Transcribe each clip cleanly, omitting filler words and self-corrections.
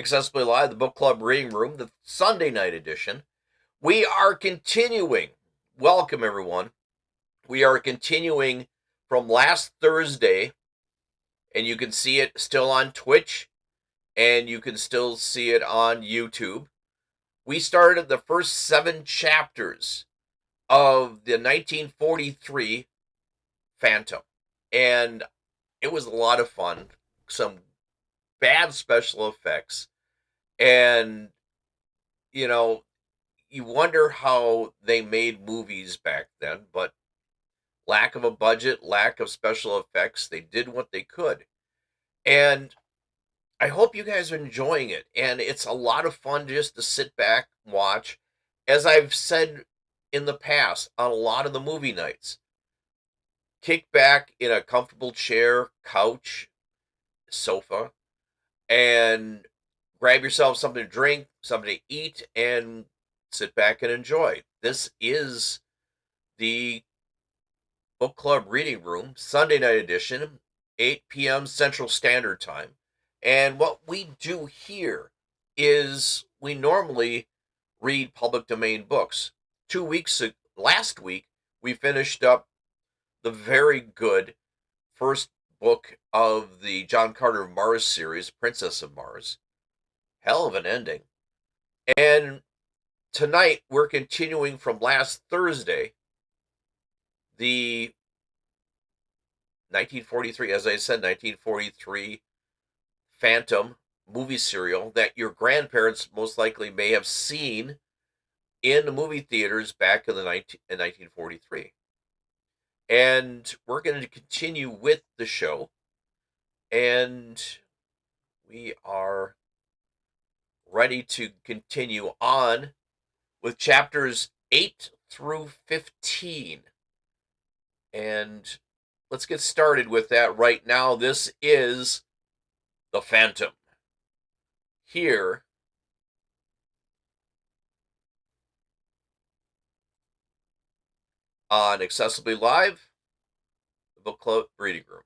Accessibly Live, the book club reading room, the Sunday night edition. We are continuing. Welcome, everyone. We are continuing from last Thursday, and you can see it still on Twitch, and you can still see it on YouTube. We started the first 7 chapters of the 1943 Phantom, and it was a lot of fun. Some bad special effects, and you wonder how they made movies back then, but lack of a budget, lack of special effects, they did what they could. And I hope you guys are enjoying it, and it's a lot of fun just to sit back and watch. As I've said in the past on a lot of the movie nights, kick back in a comfortable chair, couch, sofa, and grab yourself something to drink, something to eat, and sit back and enjoy. This is the book club reading room, Sunday night edition, 8 p.m. Central Standard Time. And what we do here is we normally read public domain books. Last week, we finished up the very good first book of the John Carter of Mars series, Princess of Mars. Hell of an ending. And tonight we're continuing from last Thursday, the 1943, as I said, 1943 Phantom movie serial that your grandparents most likely may have seen in the movie theaters back in 1943. And we're going to continue with the show, and we are ready to continue on with chapters 8 through 15. And let's get started with that right now. This is The Phantom, here on Accessibly Live, the book club reading room.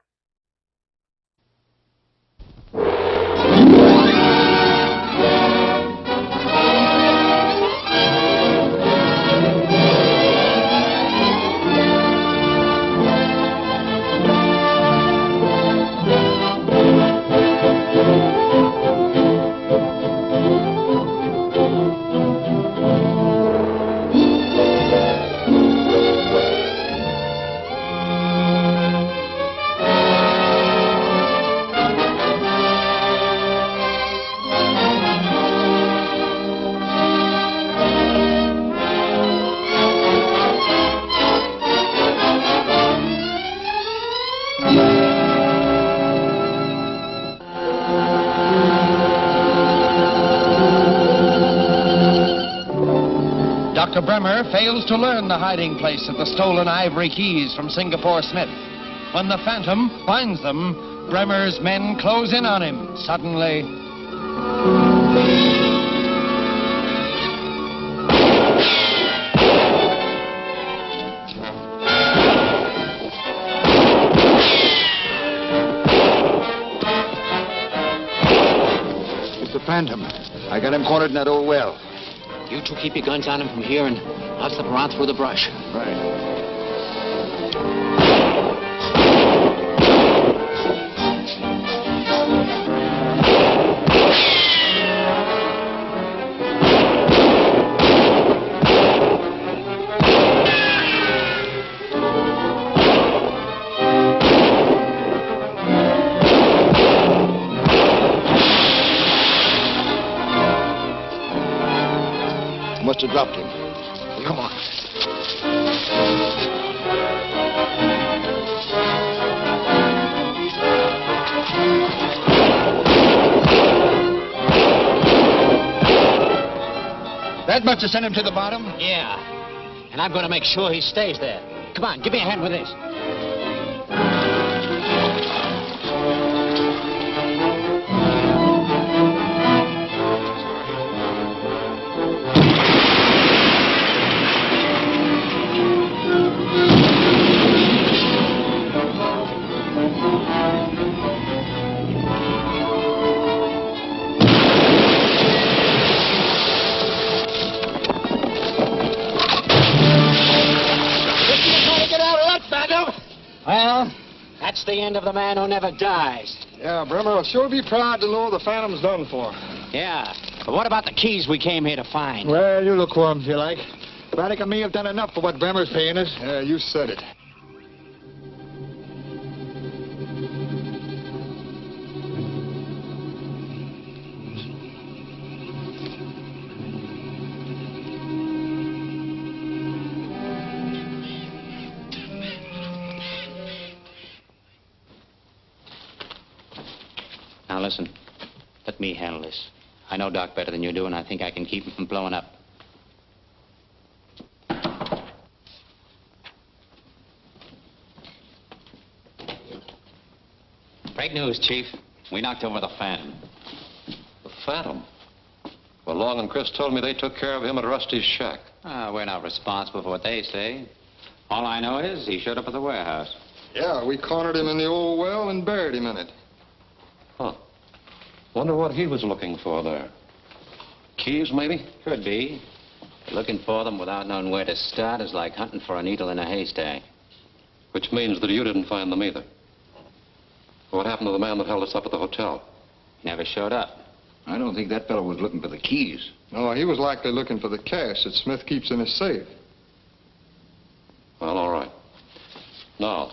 Dr. Bremer fails to learn the hiding place of the stolen ivory keys from Singapore Smith. When the Phantom finds them, Bremer's men close in on him. Suddenly... It's the Phantom. I got him cornered in that old well. You two keep your guns on him from here, and I'll slip around through the brush. Right. Must have dropped him. Come on. That must have sent him to the bottom. Yeah. And I'm going to make sure he stays there. Come on, give me a hand with this. Well, that's the end of the man who never dies. Yeah, Bremer will sure be proud to know the Phantom's done for. Yeah, but what about the keys we came here to find? Well, you look for 'em if you like. Braddock and me have done enough for what Bremer's paying us. Yeah, you said it. Now listen, let me handle this. I know Doc better than you do, and I think I can keep him from blowing up. Great news, Chief. We knocked over the Phantom. The Phantom? Well, Long and Chris told me they took care of him at Rusty's shack. We're not responsible for what they say. All I know is he showed up at the warehouse. Yeah, we cornered him in the old well and buried him in it. Huh. Wonder what he was looking for there. Keys, maybe? Could be. But looking for them without knowing where to start is like hunting for a needle in a haystack. Which means that you didn't find them either. What happened to the man that held us up at the hotel? He never showed up. I don't think that fellow was looking for the keys. No, he was likely looking for the cash that Smith keeps in his safe. Well, all right. Now,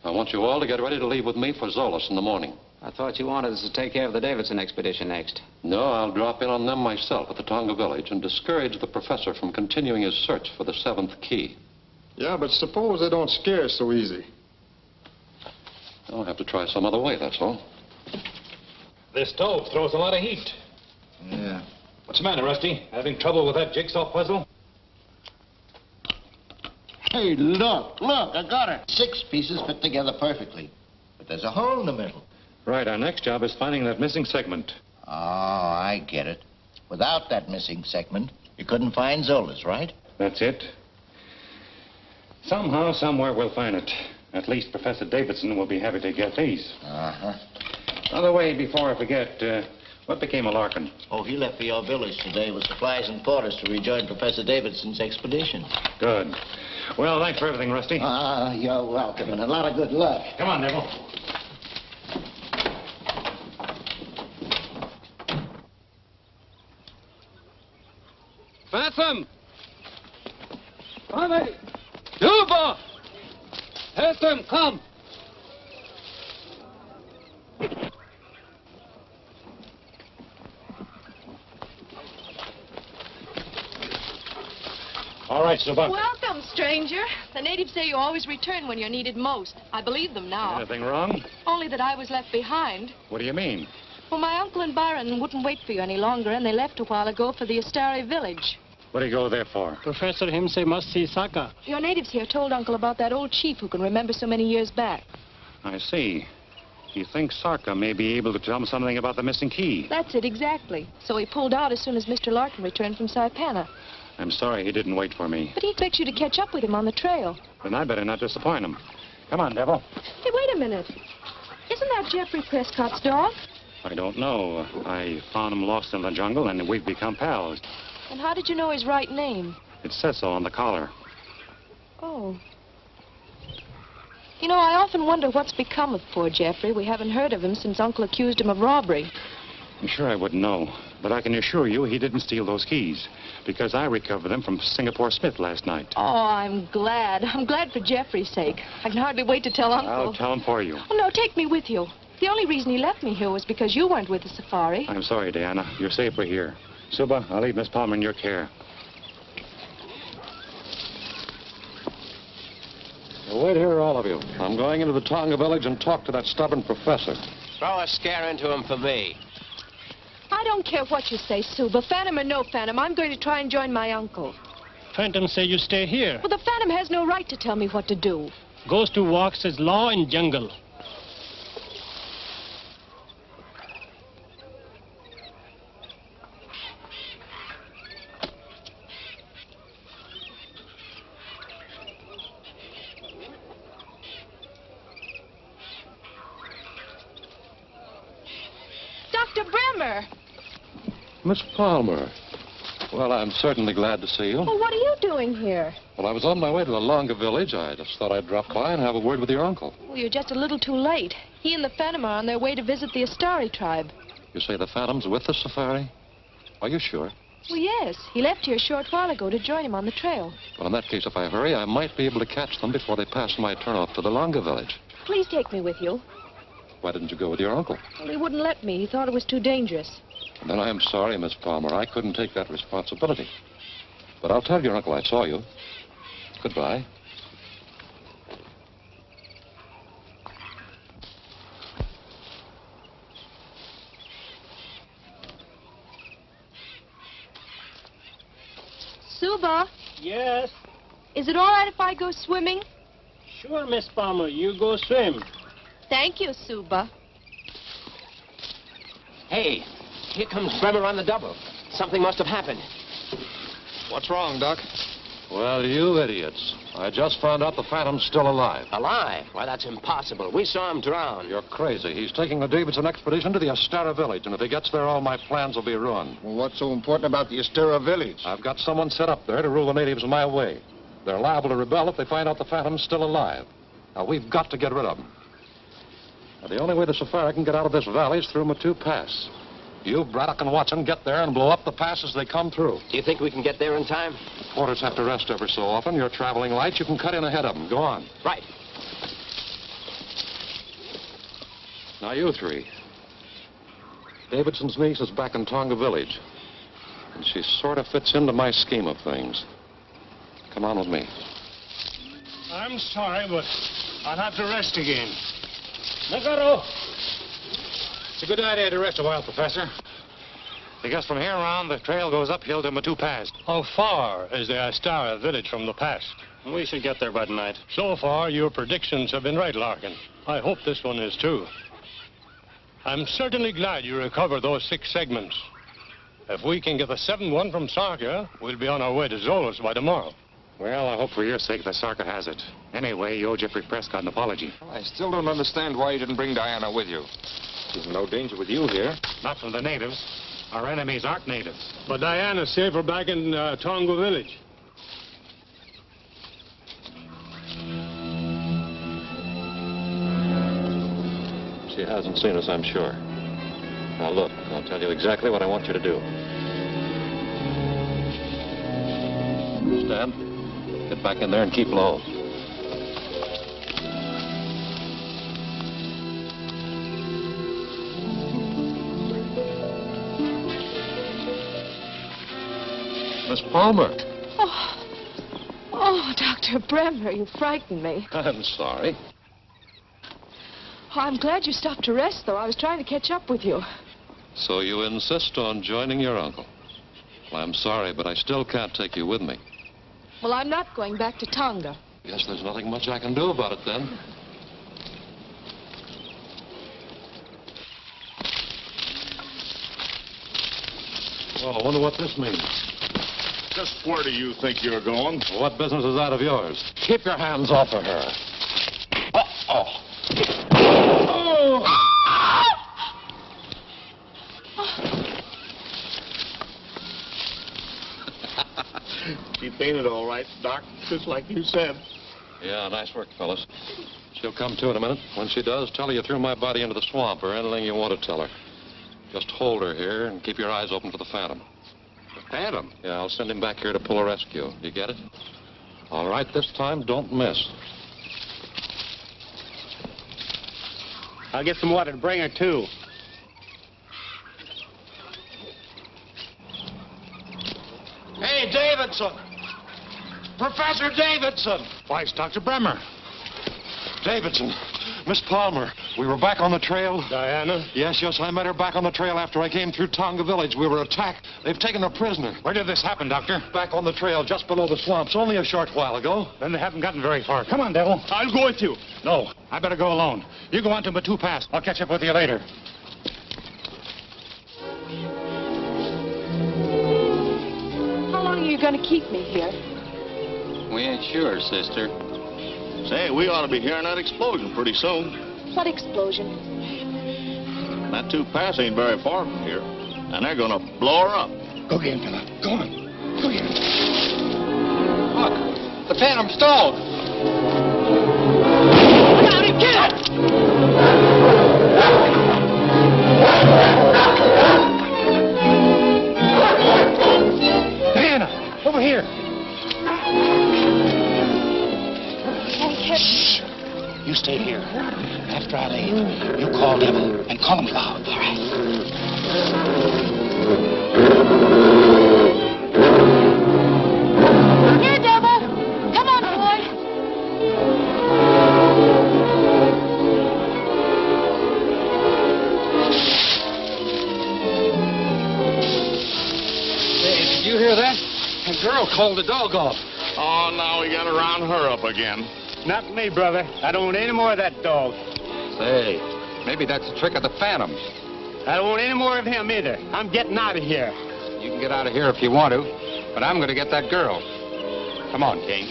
I want you all to get ready to leave with me for Zolas in the morning. I thought you wanted us to take care of the Davidson expedition next. No, I'll drop in on them myself at the Tonga village and discourage the professor from continuing his search for the seventh key. Yeah, but suppose they don't scare us so easy. I'll have to try some other way, that's all. This stove throws a lot of heat. Yeah. What's the matter, Rusty? Having trouble with that jigsaw puzzle? Hey, look, I got it. 6 pieces fit together perfectly. But there's a hole in the middle. Right, our next job is finding that missing segment. Oh, I get it. Without that missing segment, you couldn't find Zola's, right? That's it. Somehow, somewhere, we'll find it. At least Professor Davidson will be happy to get these. Uh-huh. By the way, before I forget, what became of Larkin? Oh, he left for your village today with supplies and quarters to rejoin Professor Davidson's expedition. Good. Well, thanks for everything, Rusty. You're welcome, and a lot of good luck. Come on, Neville. Phantom! Come! Juba! Phantom, come! All right, Suba. Welcome, stranger. The natives say you always return when you're needed most. I believe them now. Anything wrong? Only that I was left behind. What do you mean? Well, my uncle and Byron wouldn't wait for you any longer, and they left a while ago for the Astari village. What do you go there for? Professor him say must see Saka. Your natives here told Uncle about that old chief who can remember so many years back. I see. He thinks Sarka may be able to tell him something about the missing key. That's it, exactly. So he pulled out as soon as Mr. Larkin returned from Saipana. I'm sorry he didn't wait for me. But he expects you to catch up with him on the trail. Then I better not disappoint him. Come on, Devil. Hey, wait a minute. Isn't that Jeffrey Prescott's dog? I don't know. I found him lost in the jungle, and we've become pals. And how did you know his right name? It says so on the collar. Oh. You know, I often wonder what's become of poor Jeffrey. We haven't heard of him since Uncle accused him of robbery. I'm sure I wouldn't know. But I can assure you he didn't steal those keys, because I recovered them from Singapore Smith last night. Oh, I'm glad. I'm glad for Jeffrey's sake. I can hardly wait to tell Uncle. I'll tell him for you. Oh, no, take me with you. The only reason he left me here was because you weren't with the safari. I'm sorry, Diana. You're safer here. Suba, I'll leave Miss Palmer in your care. Now, wait here, all of you. I'm going into the Tonga village and talk to that stubborn professor. Throw a scare into him for me. I don't care what you say, Suba. Phantom or no Phantom, I'm going to try and join my uncle. Phantom say you stay here. Well, the Phantom has no right to tell me what to do. Goes to walk says law in jungle. Dr. Bremer! Miss Palmer, Well, I'm certainly glad to see you. Well, what are you doing here? Well, I was on my way to the Longa village. I just thought I'd drop by and have a word with your uncle. Well, you're just a little too late. He and the Phantom are on their way to visit the Astari tribe. You say the Phantom's with the safari? Are you sure? Well, yes. He left here a short while ago to join him on the trail. Well, in that case, if I hurry, I might be able to catch them before they pass my turnoff to the Longa village. Please take me with you. Why didn't you go with your uncle? Well, he wouldn't let me. He thought it was too dangerous. Then I am sorry, Miss Palmer. I couldn't take that responsibility. But I'll tell your uncle I saw you. Goodbye. Suba, Yes, is it all right if I go swimming? sure, Miss Palmer. You go swim. Thank you, Suba. Hey, here comes Bremer on the double. Something must have happened. What's wrong, Doc? Well, you idiots. I just found out the Phantom's still alive. Alive? Why, that's impossible. We saw him drown. You're crazy. He's taking the Davidson expedition to the Astara village, and if he gets there, all my plans will be ruined. Well, what's so important about the Astera village? I've got someone set up there to rule the natives my way. They're liable to rebel if they find out the Phantom's still alive. Now, we've got to get rid of them. Now, the only way the safari can get out of this valley is through Matu Pass. You, Braddock, and Watson get there and blow up the pass as they come through. Do you think we can get there in time? Porters have to rest every so often. You're traveling light. You can cut in ahead of them. Go on. Right. Now, you three. Davidson's niece is back in Tonga village. And she sort of fits into my scheme of things. Come on with me. I'm sorry, but I'll have to rest again. Nagaro! It's a good idea to rest a while, Professor. Because from here on, the trail goes uphill to Matu Pass. How far is the Astara village from the pass? We should get there by tonight. So far, your predictions have been right, Larkin. I hope this one is too. I'm certainly glad you recovered those 6 segments. If we can get the 7th one from Sarka, we'll be on our way to Zolos by tomorrow. Well, I hope for your sake that Sarka has it. Anyway, you owe Jeffrey Prescott an apology. I still don't understand why you didn't bring Diana with you. There's no danger with you here. Not from the natives. Our enemies aren't natives. But Diana's safer back in Tonga village. She hasn't seen us, I'm sure. Now, look, I'll tell you exactly what I want you to do. Stand. Get back in there and keep low. Miss Palmer. Oh, Dr. Bremer, you frightened me. I'm sorry. Oh, I'm glad you stopped to rest, though. I was trying to catch up with you. So you insist on joining your uncle? Well, I'm sorry, but I still can't take you with me. Well, I'm not going back to Tonga. Guess there's nothing much I can do about it, then. Well, I wonder what this means. Just where do you think you're going? What business is that of yours? Keep your hands off of her. She fainted all right, Doc, just like you said. Yeah, nice work, fellas. She'll come to in a minute. When she does, tell her you threw my body into the swamp or anything you want to tell her. Just hold her here and keep your eyes open for the Phantom. The Phantom? Yeah, I'll send him back here to pull a rescue. You get it? All right, this time, don't miss. I'll get some water to bring her, too. Hey, Davidson! Professor Davidson! Why, it's Dr. Bremer. Davidson, Miss Palmer, we were back on the trail. Diana? Yes, I met her back on the trail after I came through Tonga village. We were attacked. They've taken her prisoner. Where did this happen, Doctor? Back on the trail, just below the swamps, only a short while ago. Then they haven't gotten very far. Come on, Devil. I'll go with you. No, I better go alone. You go on to Matu Pass. I'll catch up with you later. How long are you going to keep me here? We ain't sure, sister. Say, we ought to be hearing that explosion pretty soon. What explosion? That 2 Pass ain't very far from here, and they're gonna blow her up. Go get him, fella. Go on. Go get him. Look, the Phantom stalled. Look out, get it! Diana, over here. Shh. You stay here. After I leave, you call Devil and call him loud. All right. Here, Devil. Come on, boy. Hey, did you hear that? A girl called the dog off. Oh, now we gotta round her up again. Not me, brother. I don't want any more of that dog. Say, maybe that's a trick of the Phantoms. I don't want any more of him either. I'm getting out of here. You can get out of here if you want to, but I'm gonna get that girl. Come on, Kane.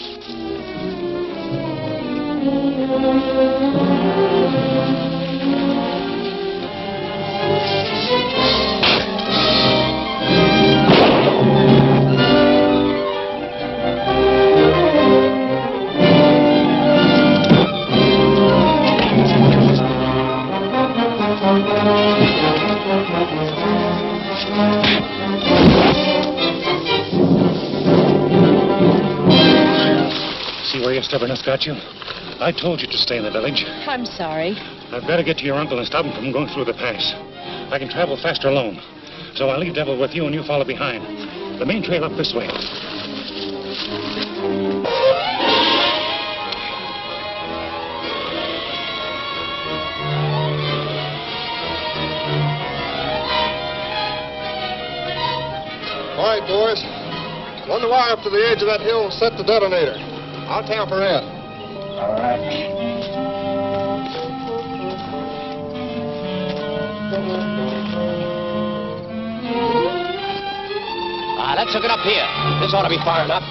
See where your stubbornness got you? I told you to stay in the village. I'm sorry. I've got to get to your uncle and stop him from going through the pass. I can travel faster alone. So I'll leave Devil with you and you follow behind. The main trail up this way. All right, boys. Run the wire up to the edge of that hill and set the detonator. I'll tamper in. All right. Let's hook it up here. This ought to be far enough.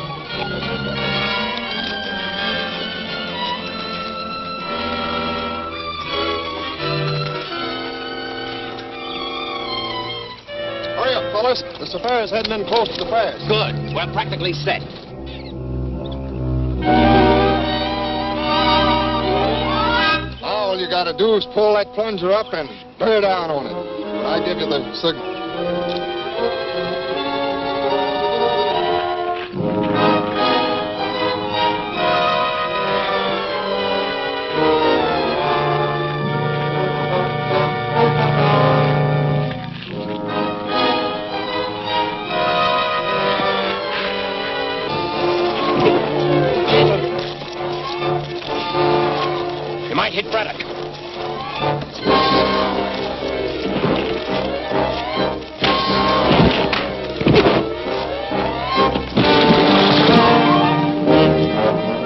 Hurry up, fellas. The safari's heading in close to the pass. Good. We're practically set. Now all you gotta do is pull that plunger up and bear down on it. When I give you the signal. You might hit Braddock.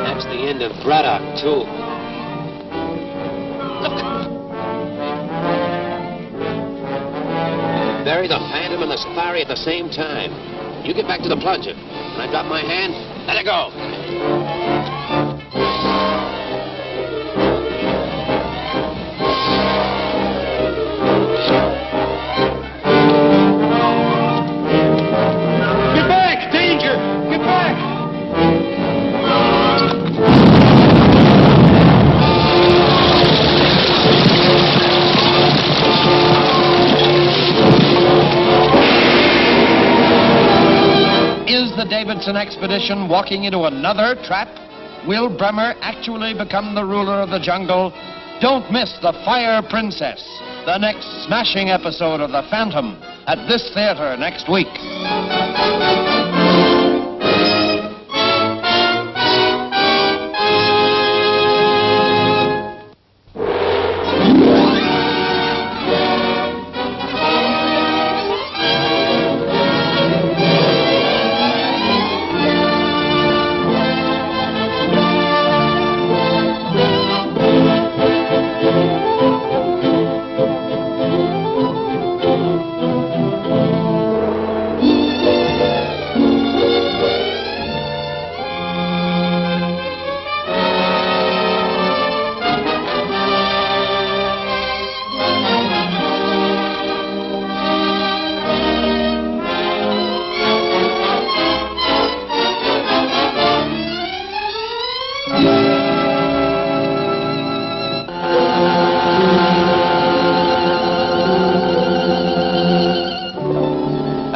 That's the end of Braddock, too. Look. Bury the Phantom and the Safari at the same time. You get back to the plunger. When I drop my hand, let it go. Get back! Danger! Get back! Is the Davidson expedition walking into another trap? Will Bremer actually become the ruler of the jungle? Don't miss The Fire Princess, the next smashing episode of The Phantom, at this theater next week.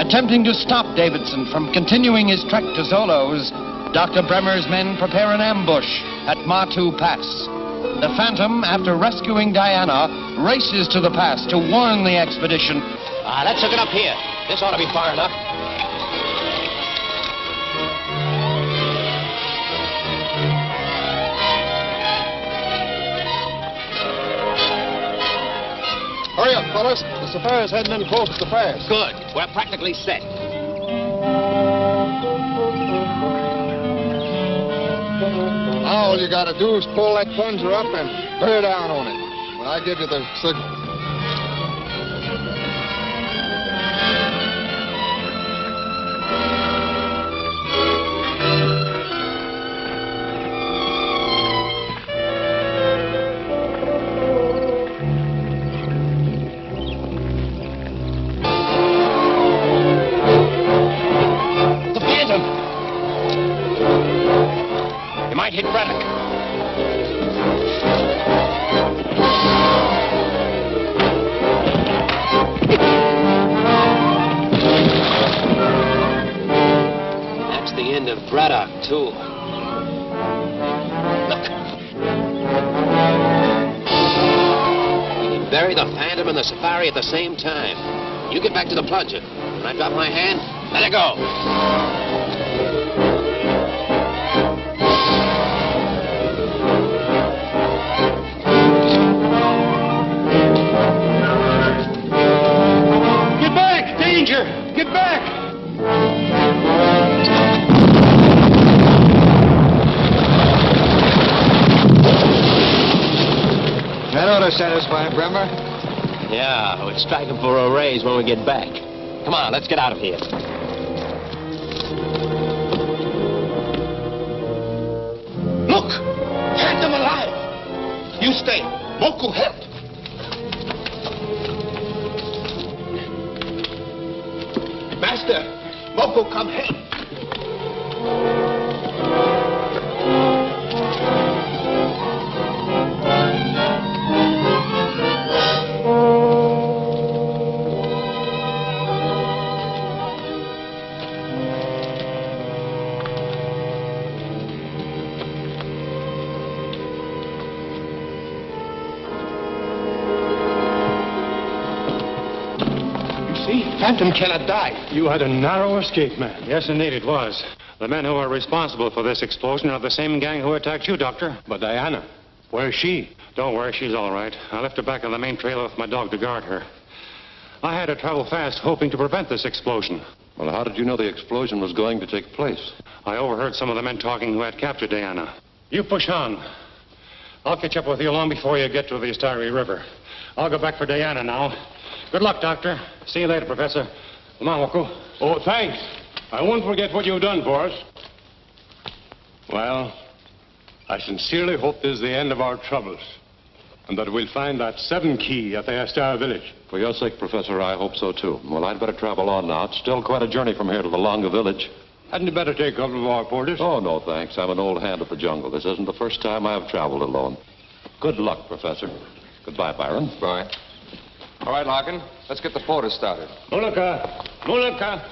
Attempting to stop Davidson from continuing his trek to Zolo's, Dr. Bremer's men prepare an ambush at Matu Pass. The Phantom, after rescuing Diana, races to the pass to warn the expedition. Let's hook it up here. This ought to be far enough. Hurry up, fellas. The safari's heading in close to the pass. Good. We're practically set. Now all you gotta do is pull that plunger up and bear down on it when I give you the signal. Hit Braddock. That's the end of Braddock, too. Look. We can bury the Phantom and the Safari at the same time. You get back to the plunger. When I drop my hand, let it go. Get back! That ought to satisfy Bremer. Yeah, we'll strike him for a raise when we get back. Come on, let's get out of here. Look! Phantom alive! You stay. Moku help. Master, Moku come help. Phantom cannot die. You had a narrow escape, man. Yes, indeed, it was. The men who are responsible for this explosion are the same gang who attacked you, Doctor. But Diana, where's she? Don't worry, she's all right. I left her back on the main trail with my dog to guard her. I had to travel fast, hoping to prevent this explosion. Well, how did you know the explosion was going to take place? I overheard some of the men talking who had captured Diana. You push on. I'll catch up with you long before you get to the Astari River. I'll go back for Diana now. Good luck, Doctor. See you later, Professor. Come on, Woko. Oh, thanks. I won't forget what you've done for us. Well, I sincerely hope this is the end of our troubles, and that we'll find that 7 key at the Astar village. For your sake, Professor, I hope so, too. Well, I'd better travel on now. It's still quite a journey from here to the Longa village. Hadn't you better take a couple of our porters? Oh, no, thanks. I'm an old hand at the jungle. This isn't the first time I've traveled alone. Good luck, Professor. Goodbye, Byron. Bye. All right, Larkin. Let's get the porters started. Mulaka! Mulaka!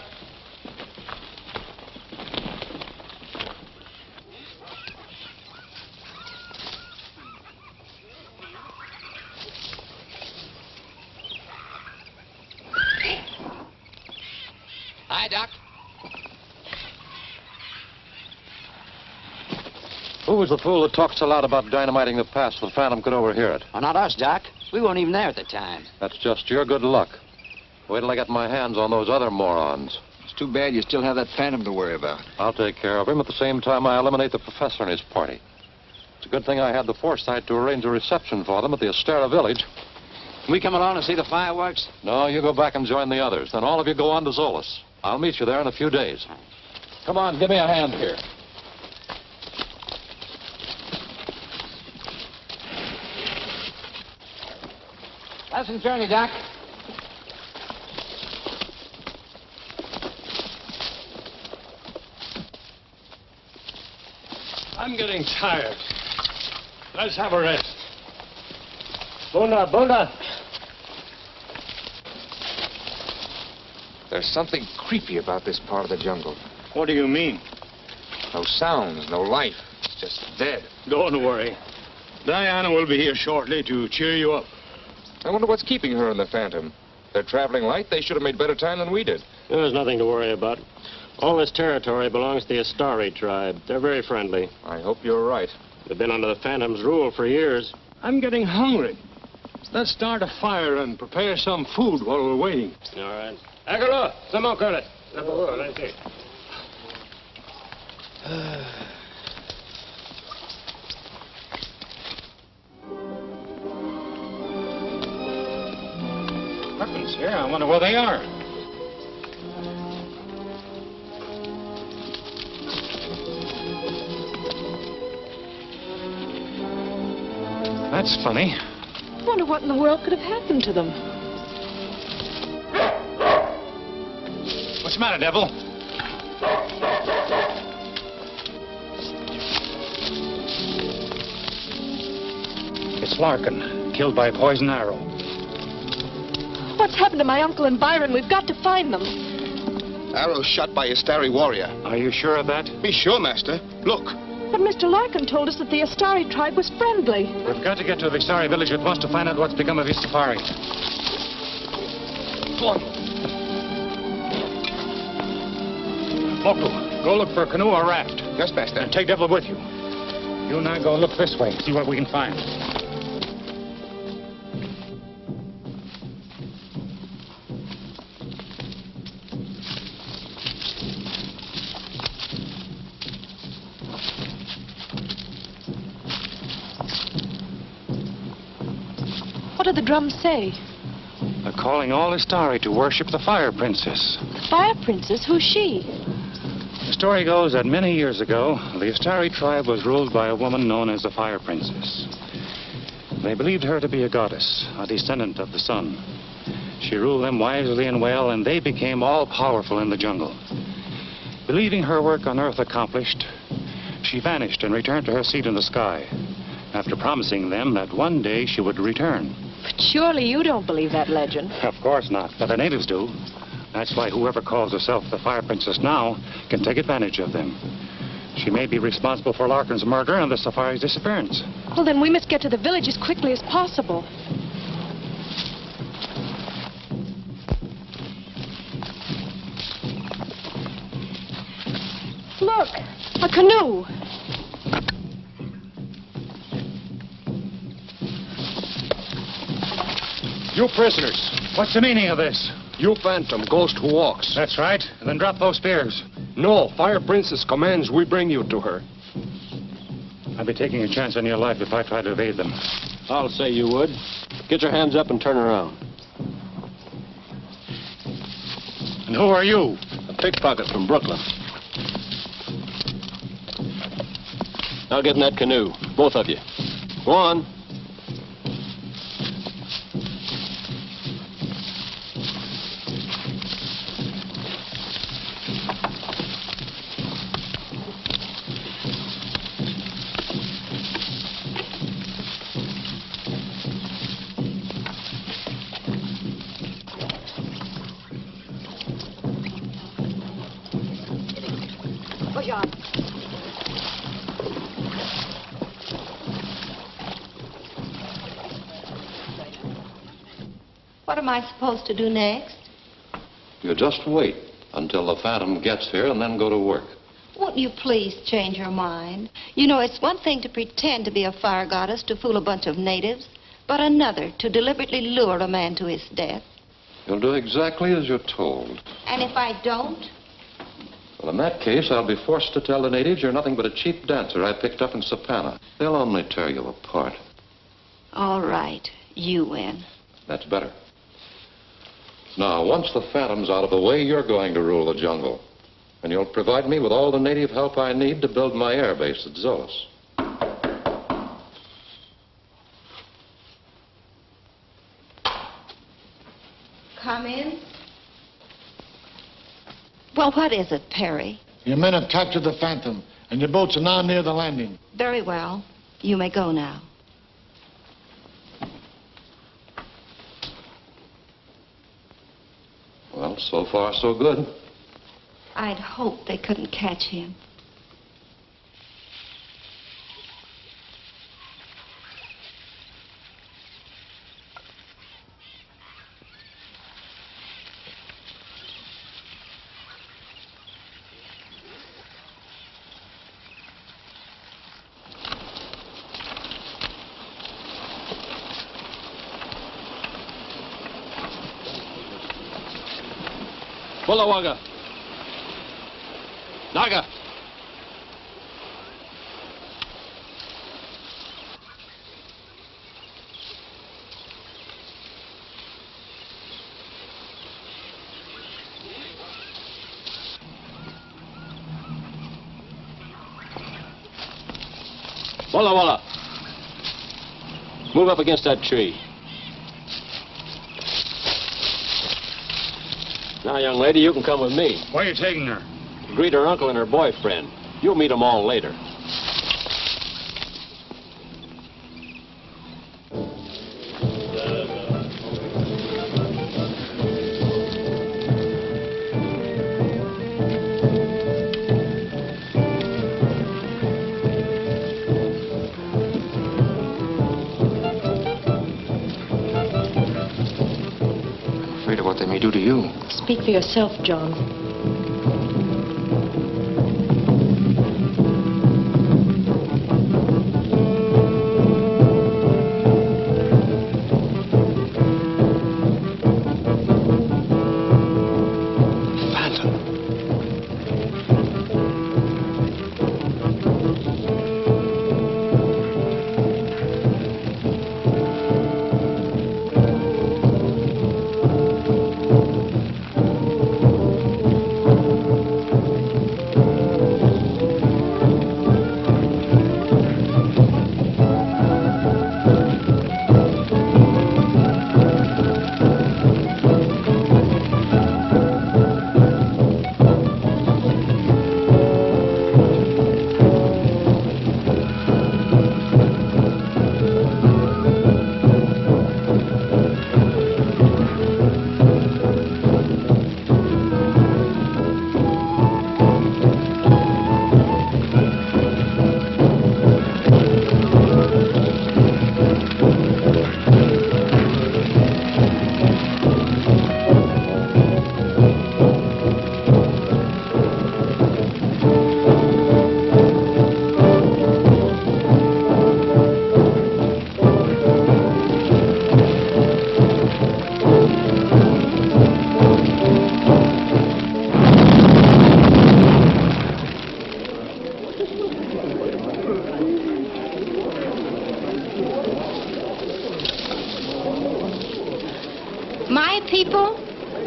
Hi, Doc. Who was the fool that talked so loud about dynamiting the pass so the Phantom could overhear it? Oh, not us, Doc. We weren't even there at the time. That's just your good luck. Wait till I get my hands on those other morons. It's too bad you still have that Phantom to worry about. I'll take care of him at the same time I eliminate the professor and his party. It's a good thing I had the foresight to arrange a reception for them at the Astera village. Can we come along and see the fireworks? No, you go back and join the others. Then all of you go on to Zolas. I'll meet you there in a few days. Come on, give me a hand here. Pleasant journey, Doc. I'm getting tired. Let's have a rest. Bunda, Bunda. There's something creepy about this part of the jungle. What do you mean? No sounds, no life. It's just dead. Don't worry. Diana will be here shortly to cheer you up. I wonder what's keeping her and the Phantom. They're traveling light. They should have made better time than we did. There's nothing to worry about. All this territory belongs to the Astari tribe. They're very friendly. I hope you're right. They've been under the Phantom's rule for years. I'm getting hungry. Let's start a fire and prepare some food while we're waiting. All right. Agalo, samo kore. Weapons here. I wonder where they are. That's funny. I wonder what in the world could have happened to them. What's the matter, Devil? It's Larkin, killed by a poison arrow. What's happened to my uncle and Byron? We've got to find them. Arrow shot by a Astari warrior. Are you sure of that? Be sure, Master. Look. But Mr. Larkin told us that the Astari tribe was friendly. We've got to get to the Astari village at once to find out what's become of his safari. Go on. Moku, go look for a canoe or raft. Yes, Master. And take Devil with you. You and I go look this way, see what we can find. What do the drums say? They're calling all Astari to worship the Fire Princess. The Fire Princess? Who's she? The story goes that many years ago, the Astari tribe was ruled by a woman known as the Fire Princess. They believed her to be a goddess, a descendant of the sun. She ruled them wisely and well, and they became all-powerful in the jungle. Believing her work on Earth accomplished, she vanished and returned to her seat in the sky, after promising them that one day she would return. But surely you don't believe that legend. Of course not, but the natives do. That's why whoever calls herself the Fire Princess now can take advantage of them. She may be responsible for Larkin's murder and the safari's disappearance. Well, then we must get to the village as quickly as possible. Look, a canoe. You prisoners, what's the meaning of this? You Phantom, ghost who walks. That's right. Then drop those spears. No, Fire Princess commands we bring you to her. I'd be taking a chance on your life if I tried to evade them. I'll say you would. Get your hands up and turn around. And who are you? A pickpocket from Brooklyn. Now get in that canoe, both of you. Go on. What am I supposed to do next? You just wait until the Phantom gets here and then go to work. Won't you please change your mind? You know, it's one thing to pretend to be a fire goddess to fool a bunch of natives, but another to deliberately lure a man to his death. You'll do exactly as you're told. And if I don't? Well, in that case, I'll be forced to tell the natives you're nothing but a cheap dancer I picked up in Savannah. They'll only tear you apart. All right, you win. That's better. Now, once the Phantom's out of the way, you're going to rule the jungle. And you'll provide me with all the native help I need to build my air base at Zoas. Come in. Well, what is it, Perry? Your men have captured the Phantom, and your boats are now near the landing. Very well. You may go now. Well, Well, so far, so good. I'd hoped they couldn't catch him. Waga. Naga. Walla. Move up against that tree. Now, young lady, you can come with me. Where are you taking her? Greet her uncle and her boyfriend. You'll meet them all later. Afraid of what they may do to you. Speak for yourself, John. My people,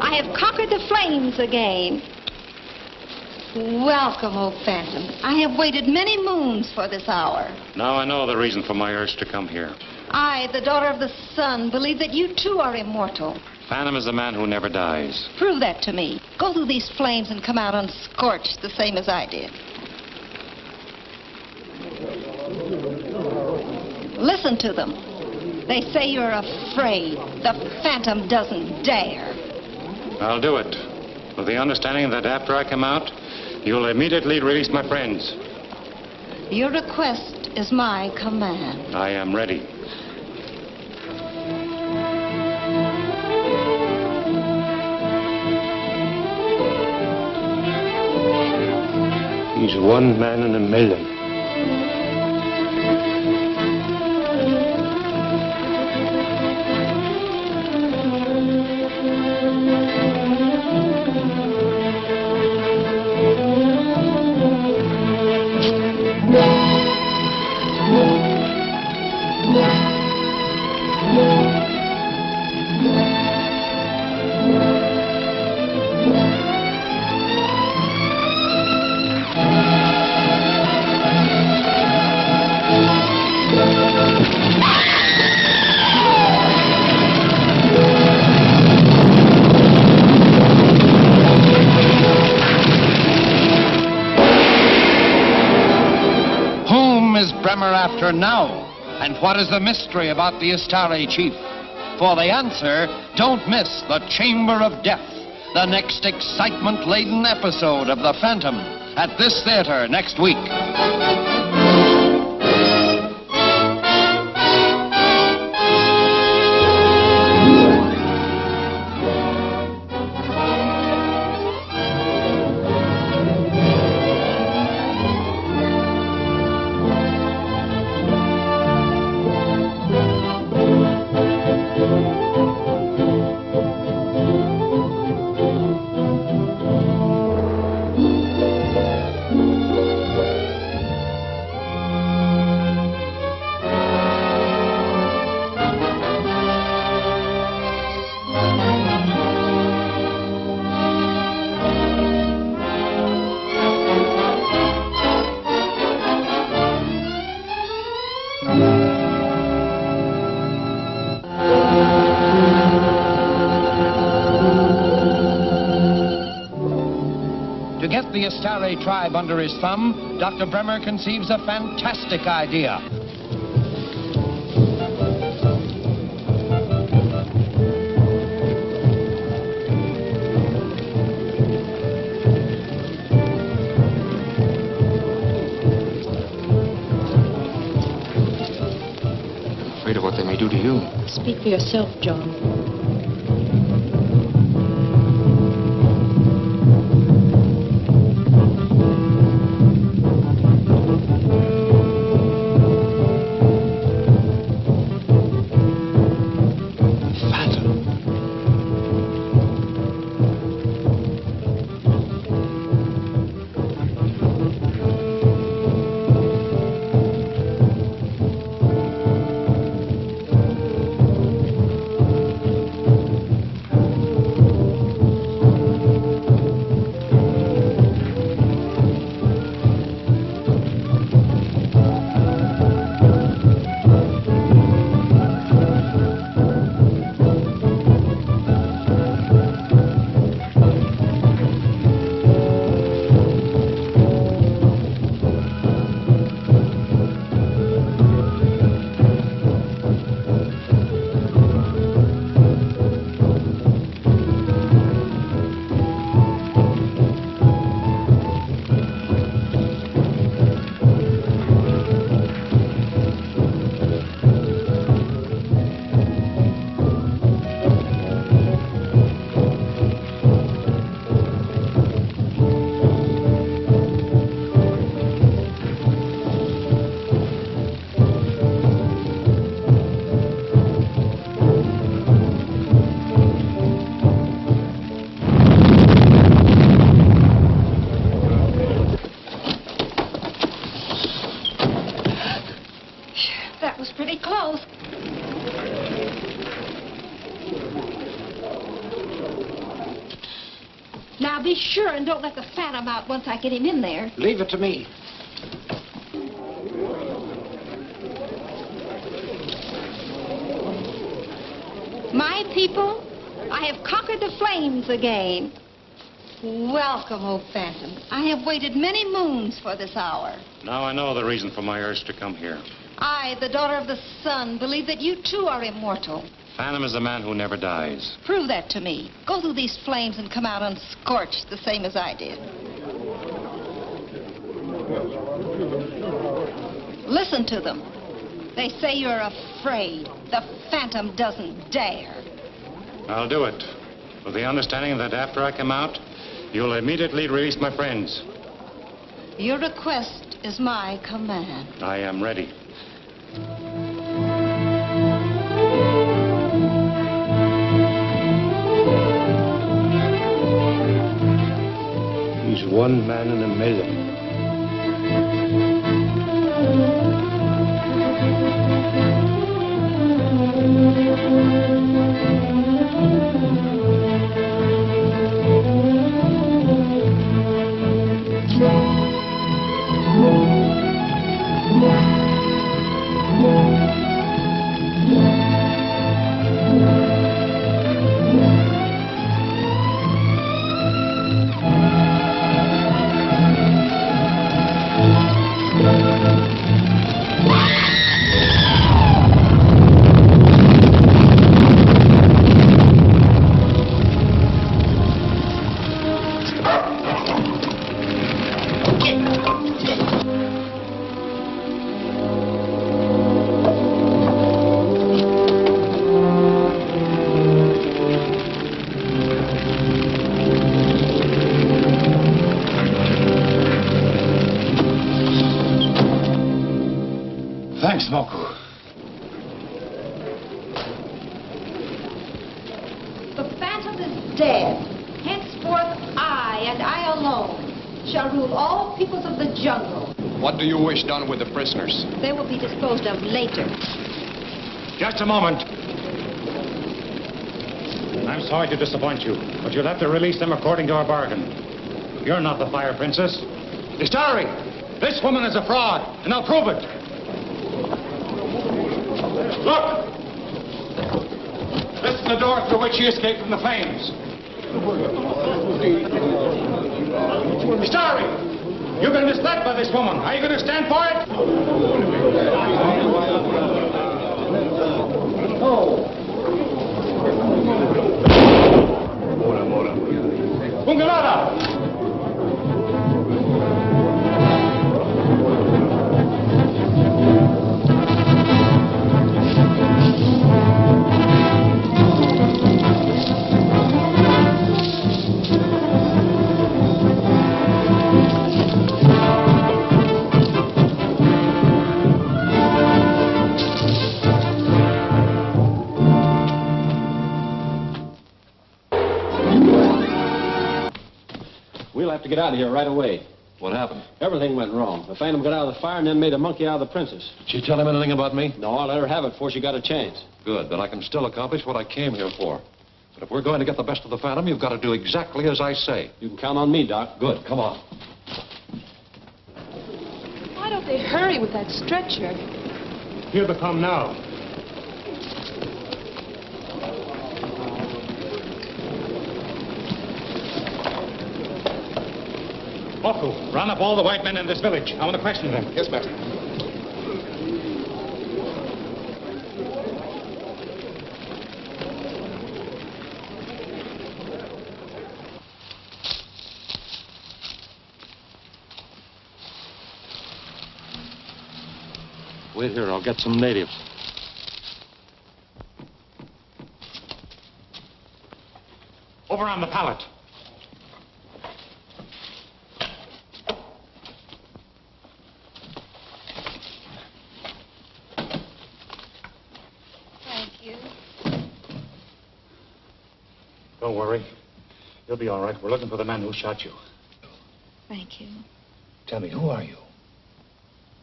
I have conquered the flames again. Welcome, O Phantom. I have waited many moons for this hour. Now I know the reason for my urge to come here. I, the daughter of the sun, believe that you too are immortal. Phantom is the man who never dies. Prove that to me. Go through these flames and come out unscorched, the same as I did. Listen to them. They say you're afraid. The Phantom doesn't dare. I'll do it, with the understanding that after I come out, you'll immediately release my friends. Your request is my command. I am ready. He's one man in a million. After now, and what is the mystery about the Astari chief? For the answer, don't miss The Chamber of Death, the next excitement-laden episode of The Phantom at this theater next week. To get the Astare tribe under his thumb, Dr. Bremer conceives a fantastic idea. I'm afraid of what they may do to you. Speak for yourself, John. That was pretty close. Now be sure and don't let the Phantom out once I get him in there. Leave it to me. My people, I have conquered the flames again. Welcome, O Phantom. I have waited many moons for this hour. Now I know the reason for my urge to come here. I, the daughter of the sun, believe that you too are immortal. Phantom is the man who never dies. Prove that to me. Go through these flames and come out unscorched, the same as I did. Listen to them. They say you're afraid. The Phantom doesn't dare. I'll do it, with the understanding that after I come out, you'll immediately release my friends. Your request is my command. I am ready. He's one man in a million. dead. Henceforth, I, and I alone, shall rule all peoples of the jungle. What do you wish done with the prisoners? They will be disposed of later. Just a moment. I'm sorry to disappoint you, but you'll have to release them according to our bargain. You're not the Fire Princess. Istari, this woman is a fraud, and I'll prove it. Look! This is the door through which she escaped from the flames. Istari! You've been misled by this woman. Are you going to stand for it? Bungalada! We'll have to get out of here right away. What happened? Everything went wrong. The Phantom got out of the fire and then made a monkey out of the princess. Did she tell him anything about me? No, I let her have it before she got a chance. Good, then I can still accomplish what I came here for. But if we're going to get the best of the Phantom, you've got to do exactly as I say. You can count on me, Doc. Good, come on. Why don't they hurry with that stretcher? Here they come now. Moku, round up all the white men in this village. I want to question them. Yes, master. Wait here, I'll get some natives. Over on the pallet. Thank you. Don't worry. You'll be all right. We're looking for the man who shot you. Thank you. Tell me, who are you?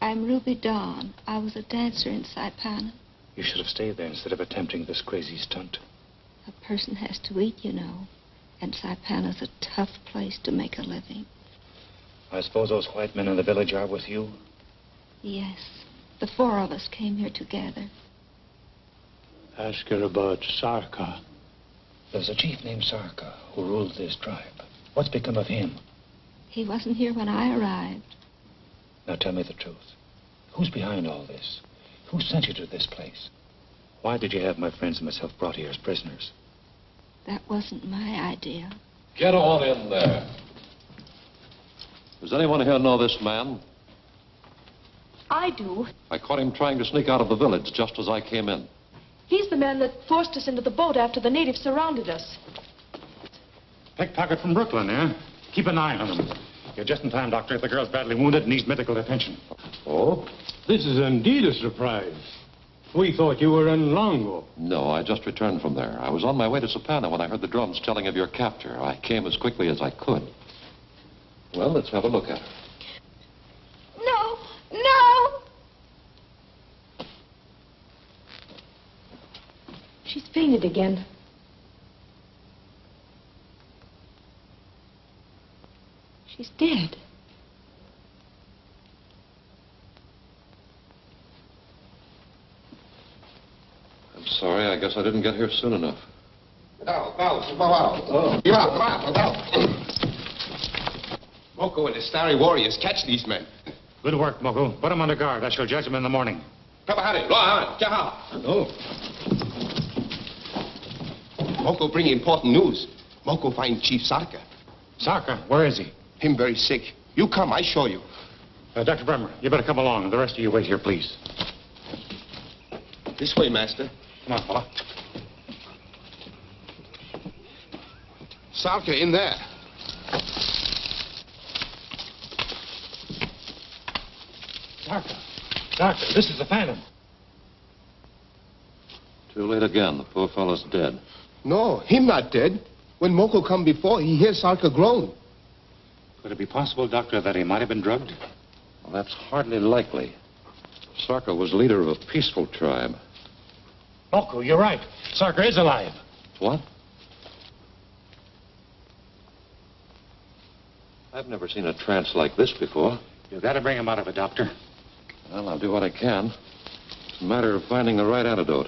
I'm Ruby Dawn. I was a dancer in Saipan. You should have stayed there instead of attempting this crazy stunt. A person has to eat, you know. And Saipan is a tough place to make a living. I suppose those white men in the village are with you? Yes. The four of us came here together. Ask her about Sarka. There's a chief named Sarka who ruled this tribe. What's become of him? He wasn't here when I arrived. Now tell me the truth. Who's behind all this? Who sent you to this place? Why did you have my friends and myself brought here as prisoners? That wasn't my idea. Get on in there. Does anyone here know this man? I do. I caught him trying to sneak out of the village just as I came in. He's the man that forced us into the boat after the natives surrounded us. Pickpocket from Brooklyn, eh? Keep an eye on him. You're just in time, Doctor. The girl's badly wounded and needs medical attention. Oh? This is indeed a surprise. We thought you were in Longo. No, I just returned from there. I was on my way to Sapana when I heard the drums telling of your capture. I came as quickly as I could. Well, let's have a look at her. No! No! She's fainted again. She's dead. I'm sorry. I guess I didn't get here soon enough. Moko and his starry warriors catch these men. Good work, Moku. Put them under guard. I shall judge them in the morning. Oh. Moko bring important news. Moko find Chief Sarka. Sarka, where is he? Him very sick. You come, I show you. Dr. Bremer, you better come along. The rest of you wait here, please. This way, master. Come on, fella. Sarka in there. Sarka. Doctor, this is the Phantom. Too late again. The poor fellow's dead. No, him not dead. When Moko come before, he hears Sarka groan. Could it be possible, Doctor, that he might have been drugged? Well, that's hardly likely. Sarka was leader of a peaceful tribe. Moko, you're right. Sarka is alive. What? I've never seen a trance like this before. You've got to bring him out of it, Doctor. Well, I'll do what I can. It's a matter of finding the right antidote.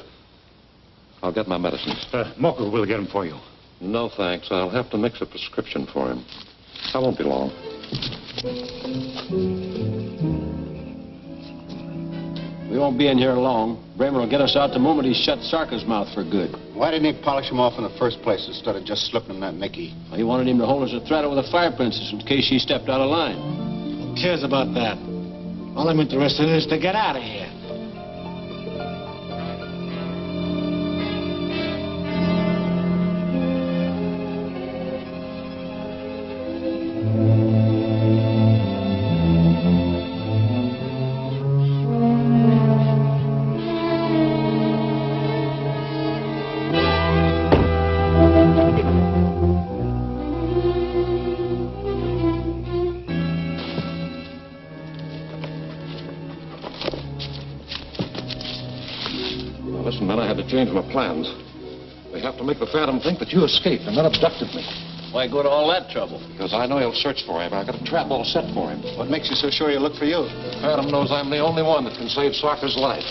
I'll get my medicines. Moko will get him for you. No, thanks. I'll have to mix a prescription for him. I won't be long. We won't be in here long. Bremer will get us out the moment he shut Sarka's mouth for good. Why didn't he polish him off in the first place instead of just slipping him that Mickey? He wanted him to hold as a threat over the Fire Princess in case she stepped out of line. Who cares about that? All I'm interested in is to get out of here. Listen, men, I had to change my plans. We have to make the Phantom think that you escaped and then abducted me. Why go to all that trouble? Because I know he'll search for him. I've got a trap all set for him. What makes you so sure he'll look for you? The Phantom knows I'm the only one that can save Sarka's life.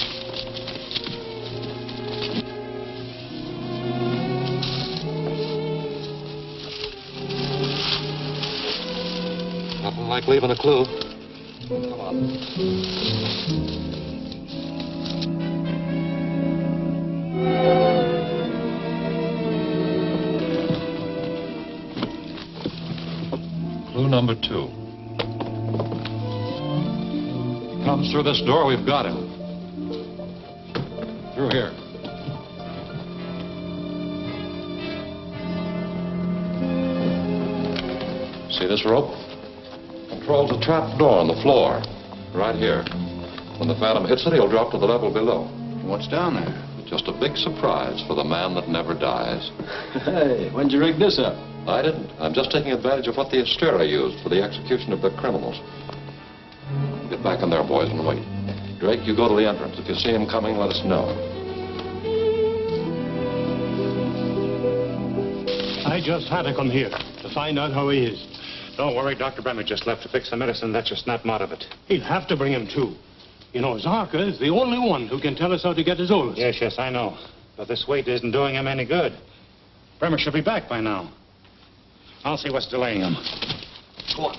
Nothing like leaving a clue. Come on. Clue number 2. He comes through this door, we've got him. Through here. See this rope? Controls a trap door on the floor. Right here. When the Phantom hits it, he'll drop to the level below. What's down there? Just a big surprise for the man that never dies. Hey, when'd you rig this up? I didn't. I'm just taking advantage of what the Astera used for the execution of their criminals. Get back in there, boys, and wait. Drake, you go to the entrance. If you see him coming, let us know. I just had to come here to find out how he is. Don't worry, Dr. Bremer just left to fix the medicine that should snap him out of it. He'll have to bring him, too. You know, Zarka is the only one who can tell us how to get his Zulus. Yes, I know. But this wait isn't doing him any good. Bremer should be back by now. I'll see what's delaying him. Go on.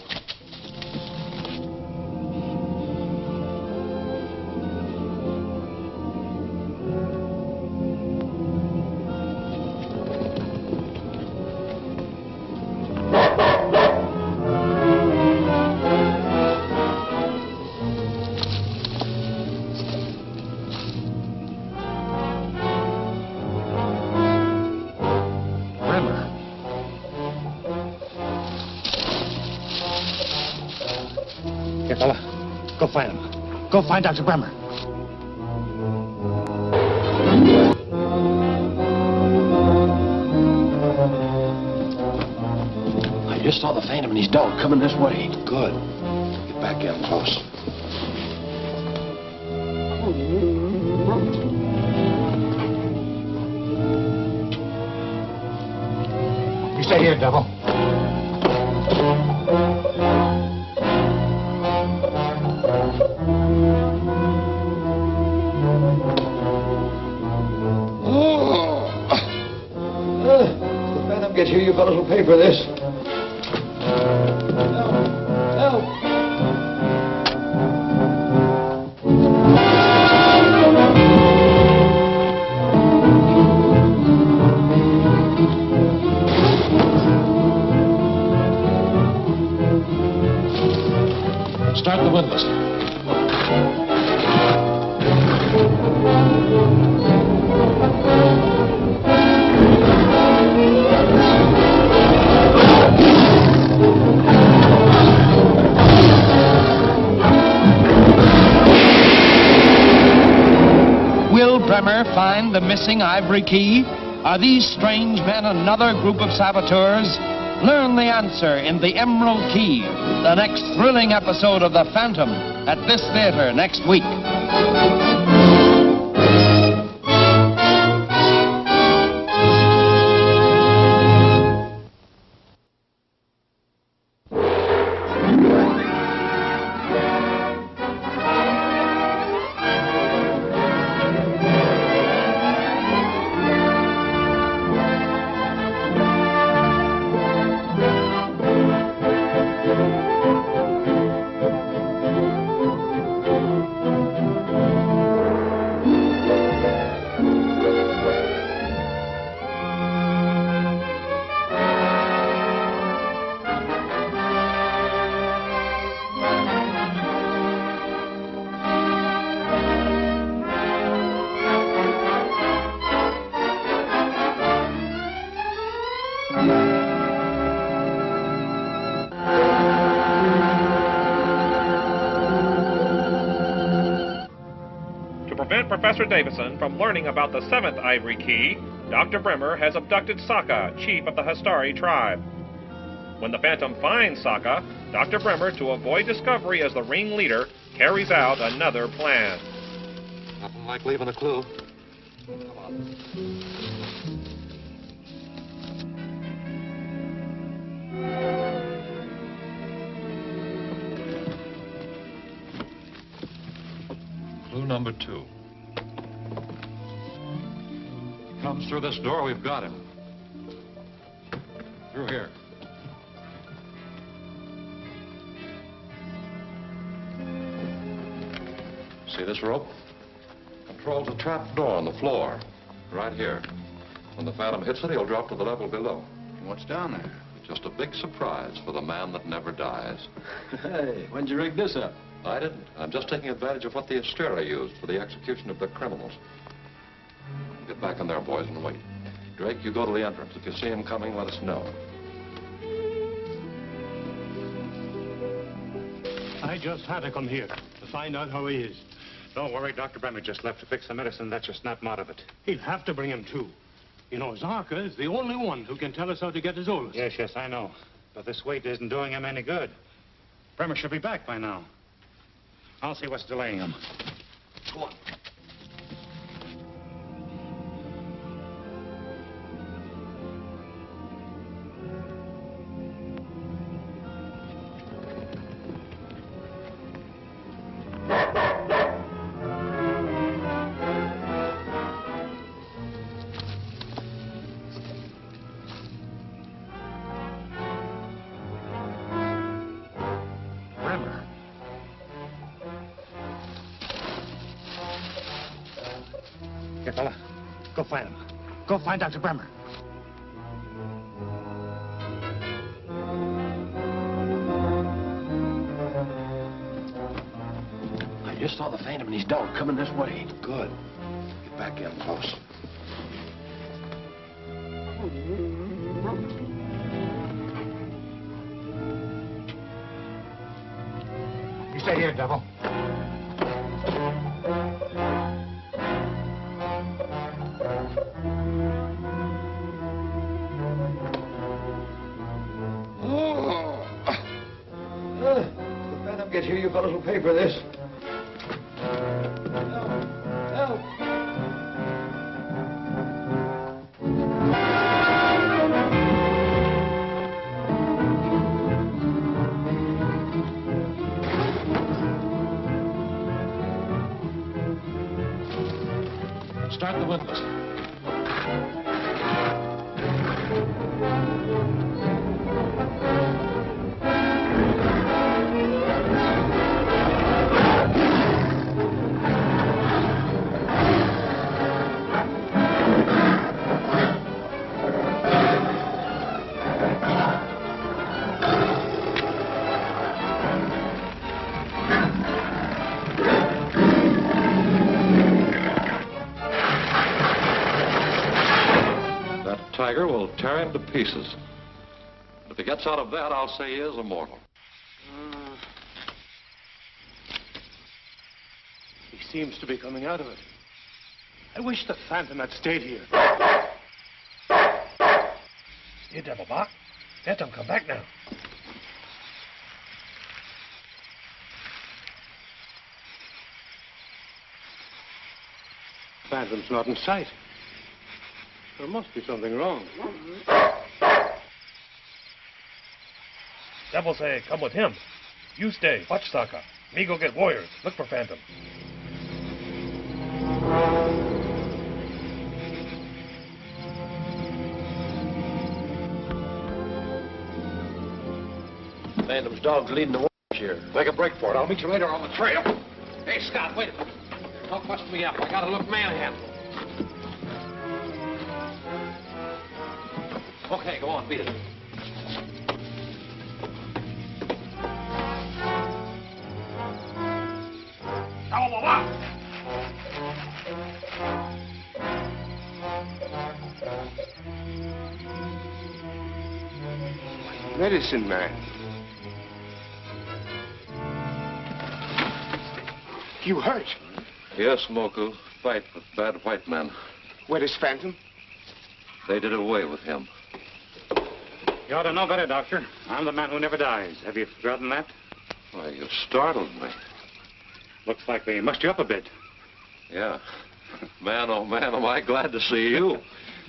Here, fella. Go find him. Go find Dr. Bremer. I just saw the Phantom and his dog coming this way. Good. Get back in close. You stay here, devil. The Phantom gets you fellas will pay for this. Help! Start the windows. Will Bremer find the missing ivory key? Are these strange men another group of saboteurs? Learn the answer in The Emerald Key, the next thrilling episode of The Phantom, at this theater next week. Professor Davison from learning about the seventh ivory key, Dr. Bremer has abducted Sokka, chief of the Hastari tribe. When the Phantom finds Sokka, Dr. Bremer, to avoid discovery as the ringleader, carries out another plan. Nothing like leaving a clue. Come on. Clue number 2. Comes through this door, we've got him. Through here. See this rope? Controls a trap door on the floor. Right here. When the Phantom hits it, he'll drop to the level below. What's down there? Just a big surprise for the man that never dies. Hey, when'd you rig this up? I didn't. I'm just taking advantage of what the Astera used for the execution of the criminals. Get back in there, boys, and wait. Drake, you go to the entrance. If you see him coming, let us know. I just had to come here to find out how he is. Don't worry, Dr. Bremer just left to fix the medicine that should snap him out of it. He'll have to bring him, too. You know, Zarka is the only one who can tell us how to get his Zulus. Yes, I know. But this wait isn't doing him any good. Bremer should be back by now. I'll see what's delaying him. Go on. Here, fella. Go find him. Go find Dr. Bremer. I just saw the Phantom and his dog coming this way. Good. Get back in close. You stay here, devil. Get here, you fellas will pay for this. Help! Start the windlass. Tiger will tear him to pieces. If he gets out of that, I'll say he is immortal. He seems to be coming out of it. I wish the Phantom had stayed here. Here, Devil Bot. Phantom, come back now. Phantom's not in sight. There must be something wrong. Devil say, come with him. You stay. Watch Sokka. Me go get warriors. Look for Phantom. Phantom's dog's leading the watch here. Make a break for it. I'll meet you later on the trail. Hey, Scott, wait a minute. Don't bust me up. I gotta look manhandled. Okay, go on, beat it. Medicine man. You hurt? Yes, Moku. Fight with bad white men. Where is Phantom? They did away with him. You ought to know better, Doctor. I'm the man who never dies. Have you forgotten that? Why, you startled me. Looks like they mussed you up a bit. Yeah. Man, oh man, am I glad to see you.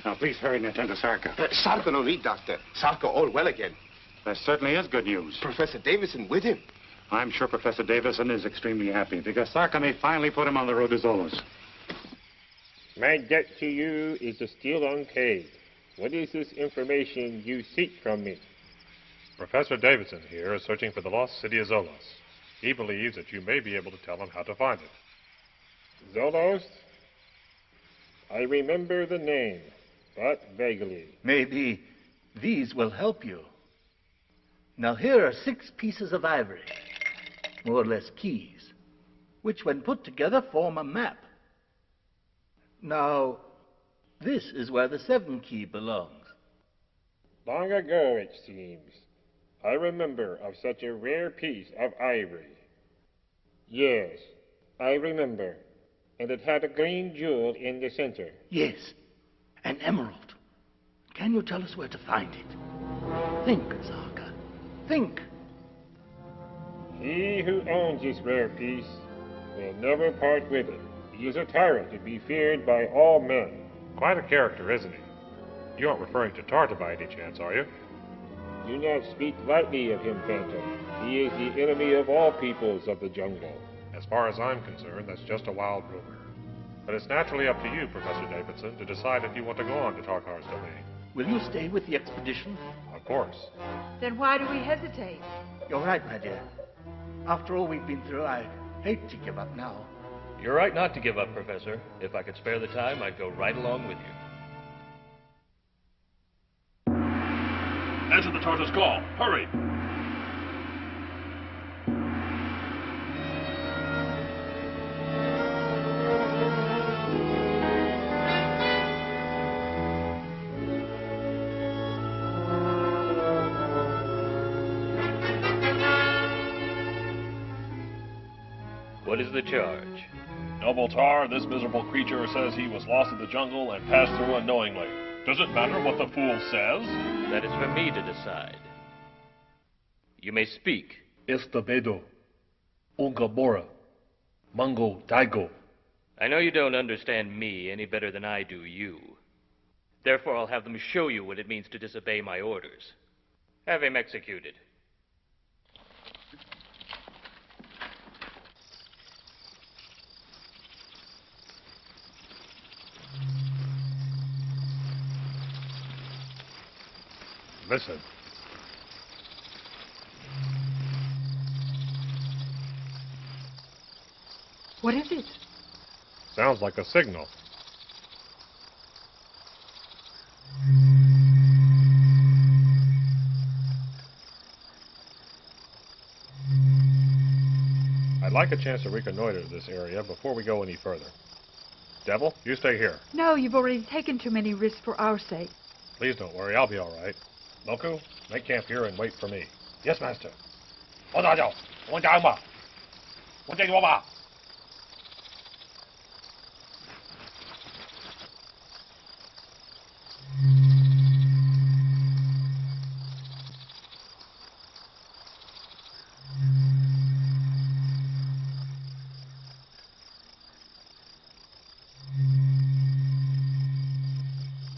Now, please hurry and attend to Sarka. Sarka no need, Doctor. Sarka all well again. That certainly is good news. Professor Davison with him. I'm sure Professor Davison is extremely happy because Sarka may finally put him on the road to Zolos. My debt to you is still unpaid. What is this information you seek from me? Professor Davidson here is searching for the lost city of Zolos. He believes that you may be able to tell him how to find it. Zolos? I remember the name, but vaguely. Maybe these will help you. Now here are 6 pieces of ivory, more or less keys, which when put together form a map. Now, this is where the 7th key belongs. Long ago, it seems, I remember of such a rare piece of ivory. Yes, I remember. And it had a green jewel in the center. Yes, an emerald. Can you tell us where to find it? Think, Zarka. Think. He who owns this rare piece will never part with it. He is a tyrant to be feared by all men. Quite a character, isn't he? You aren't referring to Tarta by any chance, are you? Do not speak lightly of him, Phantom. He is the enemy of all peoples of the jungle. As far as I'm concerned, that's just a wild rumor. But it's naturally up to you, Professor Davidson, to decide if you want to go on to Tarkar's domain. Will you stay with the expedition? Of course. Then why do we hesitate? You're right, my dear. After all we've been through, I hate to give up now. You're right not to give up, Professor. If I could spare the time, I'd go right along with you. Answer the Tartar's call. Hurry! What is the charge? Noble Tar, this miserable creature says he was lost in the jungle and passed through unknowingly. Does it matter what the fool says? That is for me to decide. You may speak. Estabedo, Ungamora, Mungo Daigo. I know you don't understand me any better than I do you. Therefore, I'll have them show you what it means to disobey my orders. Have him executed. Listen. What is it? Sounds like a signal. I'd like a chance to reconnoiter this area before we go any further. Devil, you stay here. No, you've already taken too many risks for our sake. Please don't worry, I'll be all right. Moku, make camp here and wait for me. Yes, Master.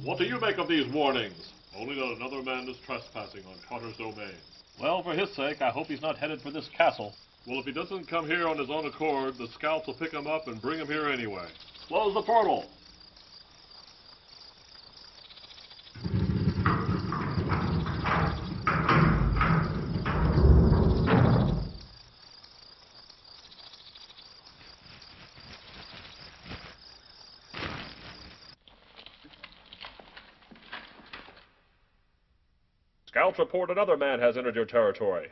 What do you make of these warnings? Only that another man is trespassing on Potter's domain. Well, for his sake, I hope he's not headed for this castle. Well, if he doesn't come here on his own accord, the scouts will pick him up and bring him here anyway. Close the portal. Scouts report another man has entered your territory.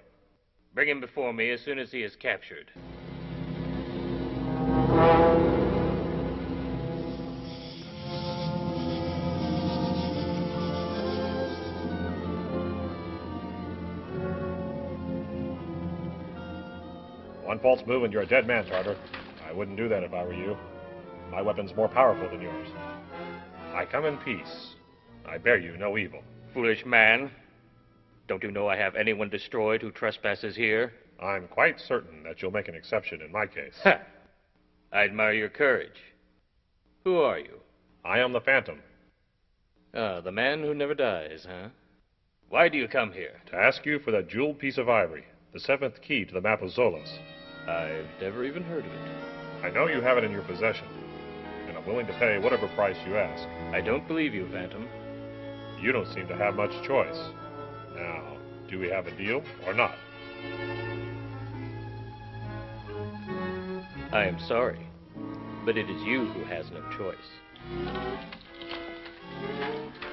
Bring him before me as soon as he is captured. One false move and you're a dead man, Tartar. I wouldn't do that if I were you. My weapon's more powerful than yours. I come in peace. I bear you no evil. Foolish man. Don't you know I have anyone destroyed who trespasses here? I'm quite certain that you'll make an exception in my case. Ha! I admire your courage. Who are you? I am the Phantom. Ah, the man who never dies, huh? Why do you come here? To ask you for that jeweled piece of ivory, the 7th key to the map of Zolos. I've never even heard of it. I know you have it in your possession, and I'm willing to pay whatever price you ask. I don't believe you, Phantom. You don't seem to have much choice. Now, do we have a deal or not? I am sorry, but it is you who has no choice.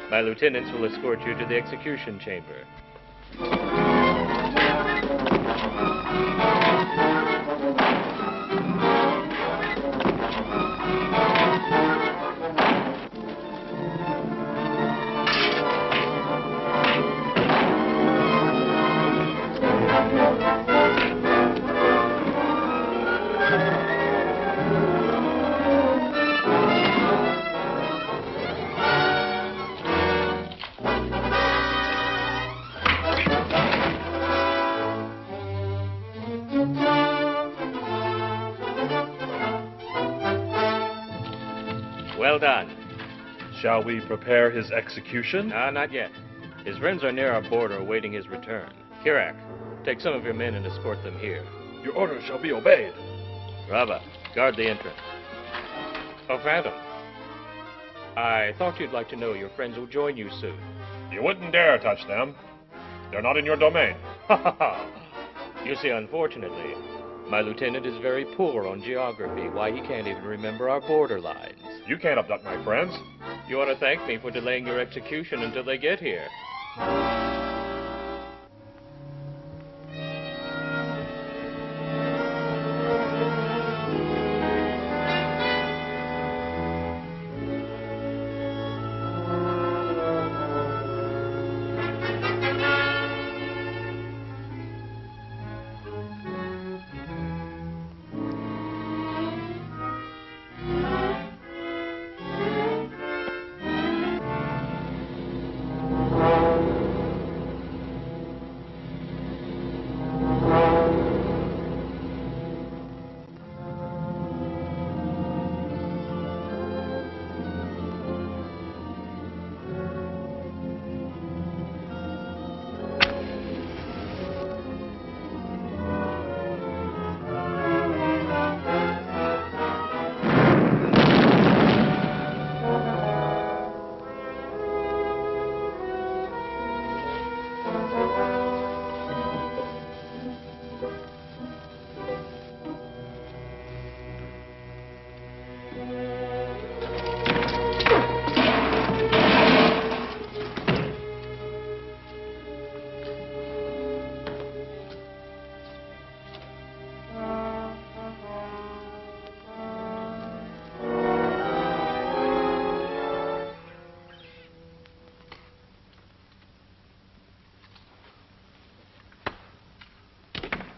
My lieutenants will escort you to the execution chamber. Well done. Shall we prepare his execution? Not yet. His friends are near our border awaiting his return. Kirak, take some of your men and escort them here. Your orders shall be obeyed. Rava, guard the entrance. Oh, Phantom. I thought you'd like to know your friends will join you soon. You wouldn't dare touch them. They're not in your domain. Ha ha ha. You see, unfortunately, my lieutenant is very poor on geography. Why, he can't even remember our border lines. You can't abduct my friends. You ought to thank me for delaying your execution until they get here.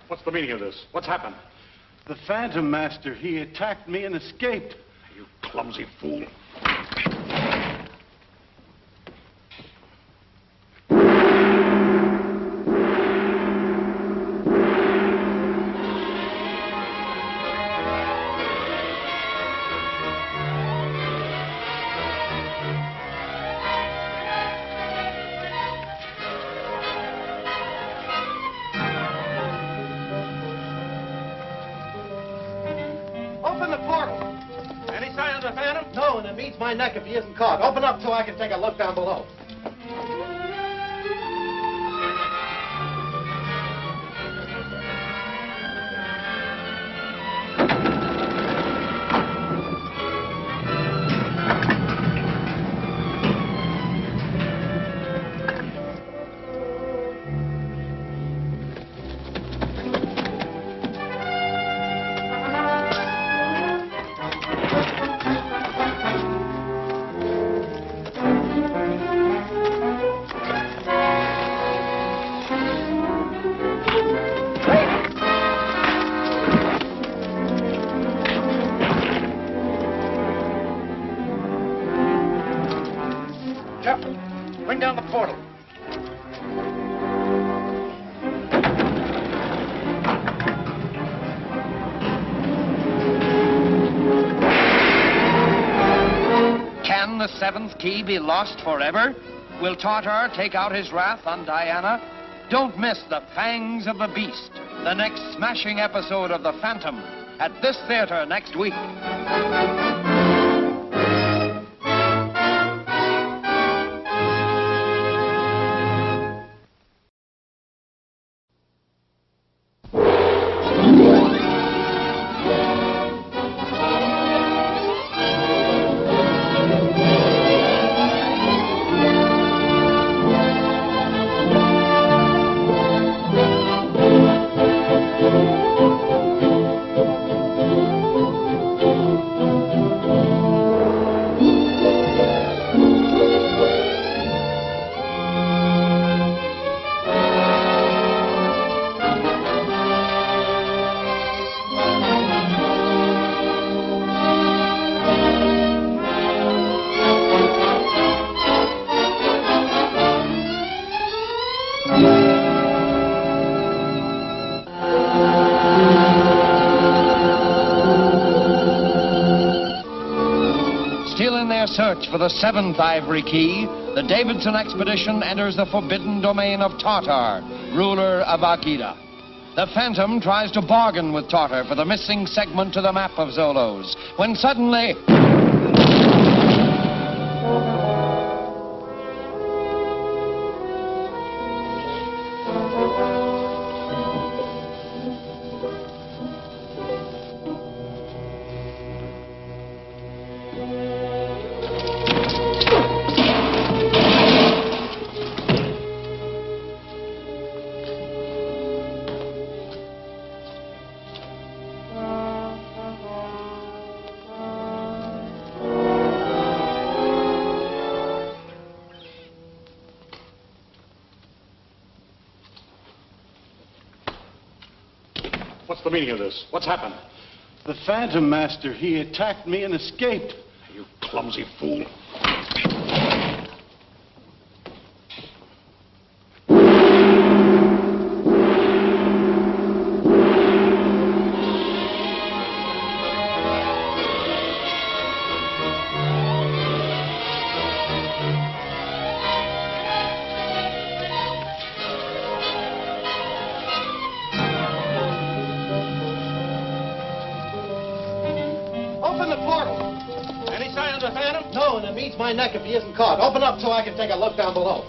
What's the meaning of this? What's happened? The Phantom Master, he attacked me and escaped. You clumsy fool. means my neck if he isn't caught. Open up so I can take a look down below. Bring down the portal. Can the seventh key be lost forever? Will Tartar take out his wrath on Diana? Don't miss the Fangs of the Beast, the next smashing episode of The Phantom, at this theater next week. Search for the seventh ivory key, the Davidson expedition enters the forbidden domain of Tartar, ruler of Akita. The Phantom tries to bargain with Tartar for the missing segment to the map of Zolos, when suddenly... What's the meaning of this? What's happened? The Phantom, Master. He attacked me and escaped. You clumsy fool. Open the portal. Any sign of the Phantom? No, and it means my neck if he isn't caught. Open up so I can take a look down below.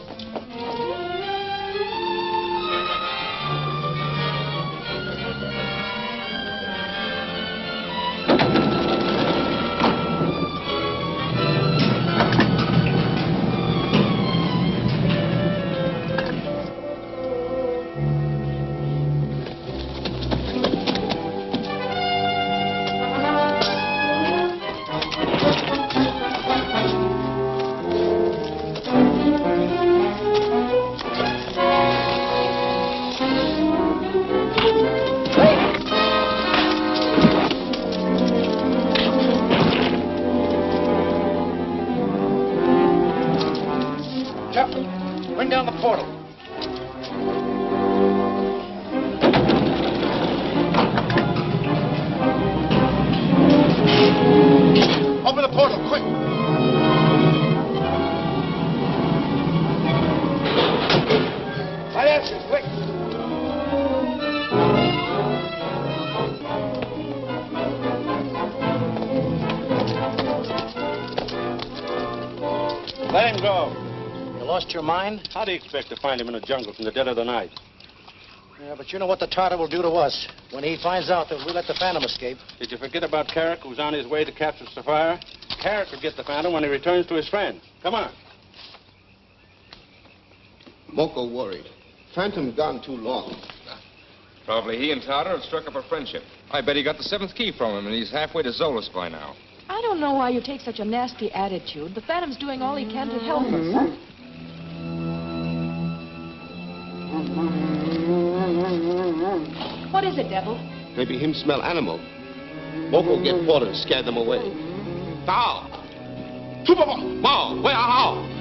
Bring down the portal. Open the portal, quick. Right after you, quick. dog. You lost your mind? How do you expect to find him in the jungle from the dead of the night? Yeah, but you know what the Tartar will do to us when he finds out that we let the Phantom escape. Did you forget about Carrick, who's on his way to capture Sapphire? Carrick will get the Phantom when he returns to his friend. Come on. Moko worried. Phantom gone too long. Probably he and Tartar have struck up a friendship. I bet he got the 7th key from him, and he's halfway to Zolas by now. I don't know why you take such a nasty attitude. The Phantom's doing all he can to help us. What is it, Devil? Maybe him smell animal. Moko get fought and scare them away. Tao! Super Mao! Where are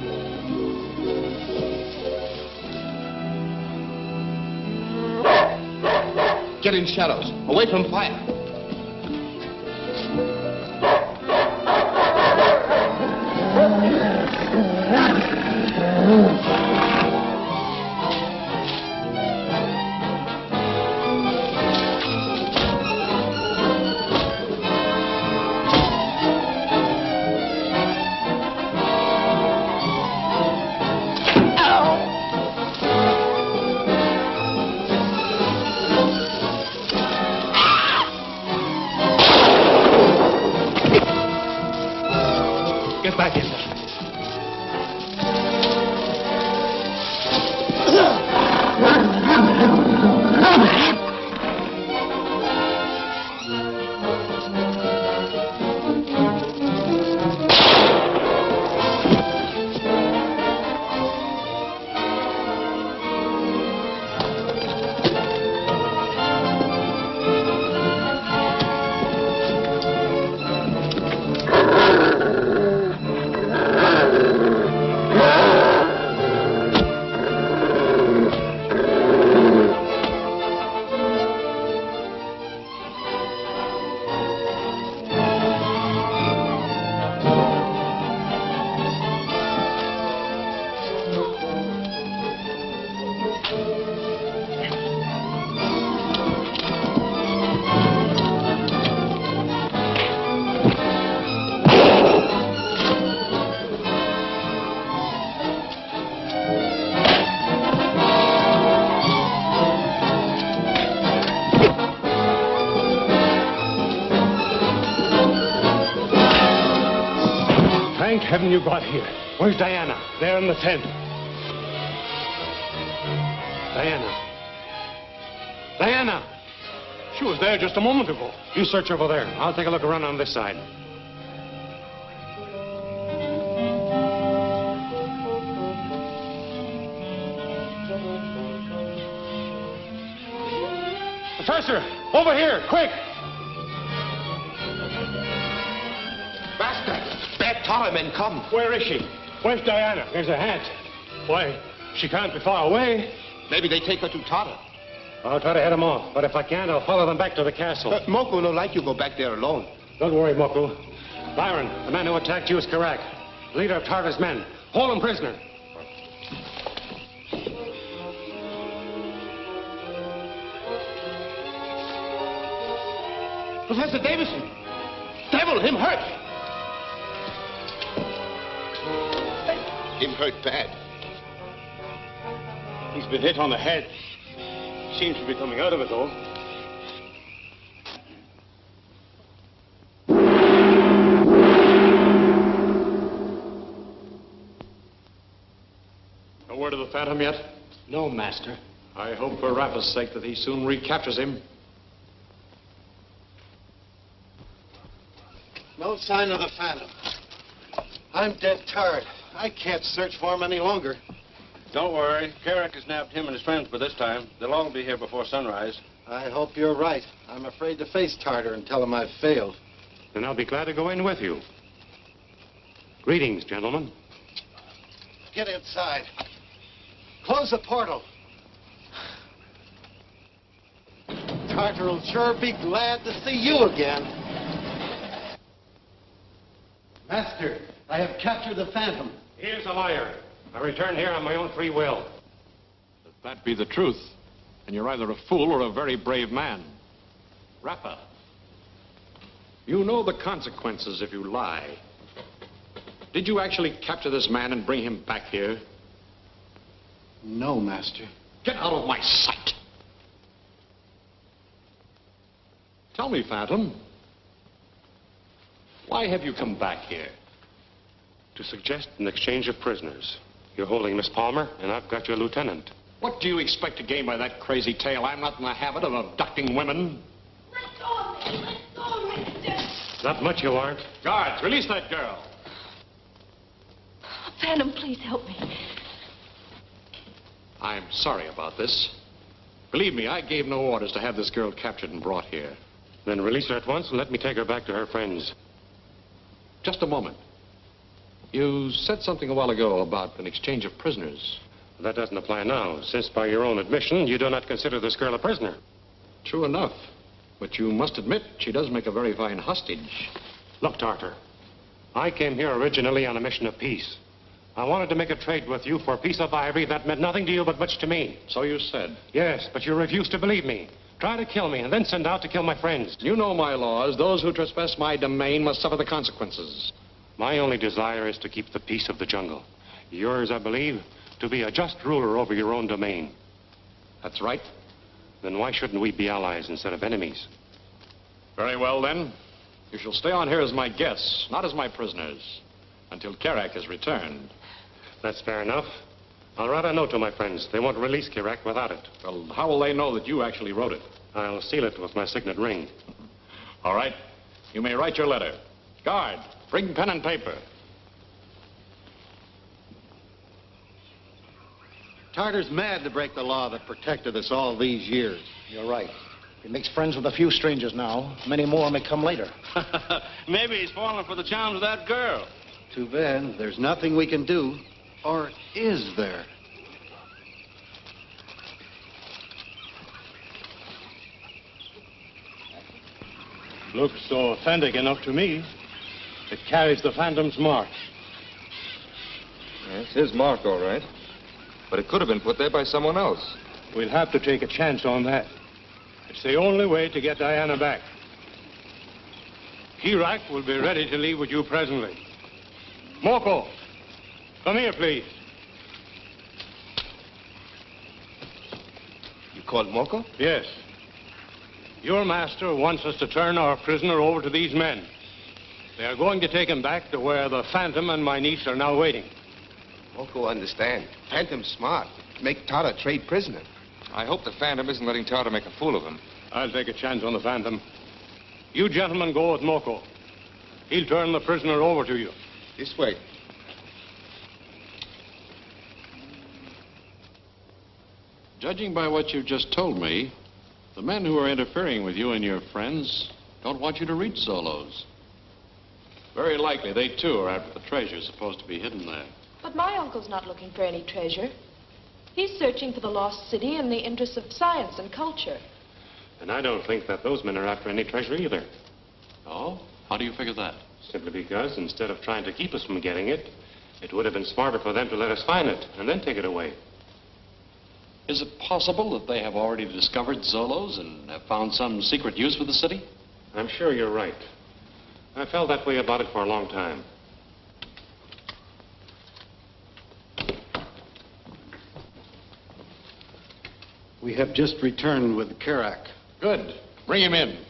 Get in shadows, away from fire. Get back in there. Thank heaven you got here. Where's Diana? There in the tent. Diana. Diana! She was there just a moment ago. You search over there. I'll take a look around on this side. Professor! Over here! Quick! Master! Bad Tartar men come. Where is she? Where's Diana? There's a hat. Why, she can't be far away. Maybe they take her to Tartar. I'll try to head them off, but if I can't, I'll follow them back to the castle. Moko don't like you go back there alone. Don't worry, Moko. Byron, the man who attacked you is correct. Leader of Tartar's men. Hold him prisoner. Professor Davison! Devil, him hurt! Him hurt bad. He's been hit on the head. Seems to be coming out of it, though. No word of the Phantom yet? No, Master. I hope for Rapa's sake that he soon recaptures him. No sign of the Phantom. I'm dead tired. I can't search for him any longer. Don't worry. Carrick has nabbed him and his friends for this time. They'll all be here before sunrise. I hope you're right. I'm afraid to face Tartar and tell him I've failed. Then I'll be glad to go in with you. Greetings, gentlemen. Get inside. Close the portal. Tartar will sure be glad to see you again. Master, I have captured the Phantom. He is a liar. I returned here on my own free will. If that be the truth, then you're either a fool or a very brave man. Rapa, you know the consequences if you lie. Did you actually capture this man and bring him back here? No, Master. Get out of my sight! Tell me, Phantom, why have you come back here? To suggest an exchange of prisoners. You're holding Miss Palmer, and I've got your lieutenant. What do you expect to gain by that crazy tale? I'm not in the habit of abducting women. Let go of me! Let go, mister! Not much you aren't. Guards, release that girl. Phantom, please help me. I'm sorry about this. Believe me, I gave no orders to have this girl captured and brought here. Then release her at once and let me take her back to her friends. Just a moment. You said something a while ago about an exchange of prisoners. That doesn't apply now, since by your own admission, you do not consider this girl a prisoner. True enough. But you must admit she does make a very fine hostage. Look, Doctor, I came here originally on a mission of peace. I wanted to make a trade with you for a piece of ivory that meant nothing to you but much to me. So you said. Yes, but you refused to believe me. Try to kill me and then send out to kill my friends. You know my laws. Those who trespass my domain must suffer the consequences. My only desire is to keep the peace of the jungle. Yours, I believe, to be a just ruler over your own domain. That's right. Then why shouldn't we be allies instead of enemies? Very well, then. You shall stay on here as my guests, not as my prisoners, until Kerak has returned. That's fair enough. I'll write a note to my friends. They won't release Kerak without it. Well, how will they know that you actually wrote it? I'll seal it with my signet ring. All right. You may write your letter. Guard, bring pen and paper. Tartar's mad to break the law that protected us all these years. You're right. He makes friends with a few strangers now. Many more may come later. Maybe he's falling for the charms of that girl. Too bad. There's nothing we can do. Or is there? Looks so authentic enough to me. It carries the Phantom's mark. It's his mark, all right. But it could have been put there by someone else. We'll have to take a chance on that. It's the only way to get Diana back. Kerak will be ready to leave with you presently. Moko, come here, please. You called Moko? Yes. Your master wants us to turn our prisoner over to these men. They are going to take him back to where the Phantom and my niece are now waiting. Moko understand. Phantom's smart. Make Tartar trade prisoner. I hope the Phantom isn't letting Tartar make a fool of him. I'll take a chance on the Phantom. You gentlemen go with Moko. He'll turn the prisoner over to you. This way. Judging by what you've just told me, the men who are interfering with you and your friends don't want you to reach Zolos. Very likely they, too, are after the treasure supposed to be hidden there. But my uncle's not looking for any treasure. He's searching for the lost city in the interests of science and culture. And I don't think that those men are after any treasure either. Oh? How do you figure that? Simply because instead of trying to keep us from getting it, it would have been smarter for them to let us find it and then take it away. Is it possible that they have already discovered Zolos and have found some secret use for the city? I'm sure you're right. I felt that way about it for a long time. We have just returned with Kerak. Good. Bring him in.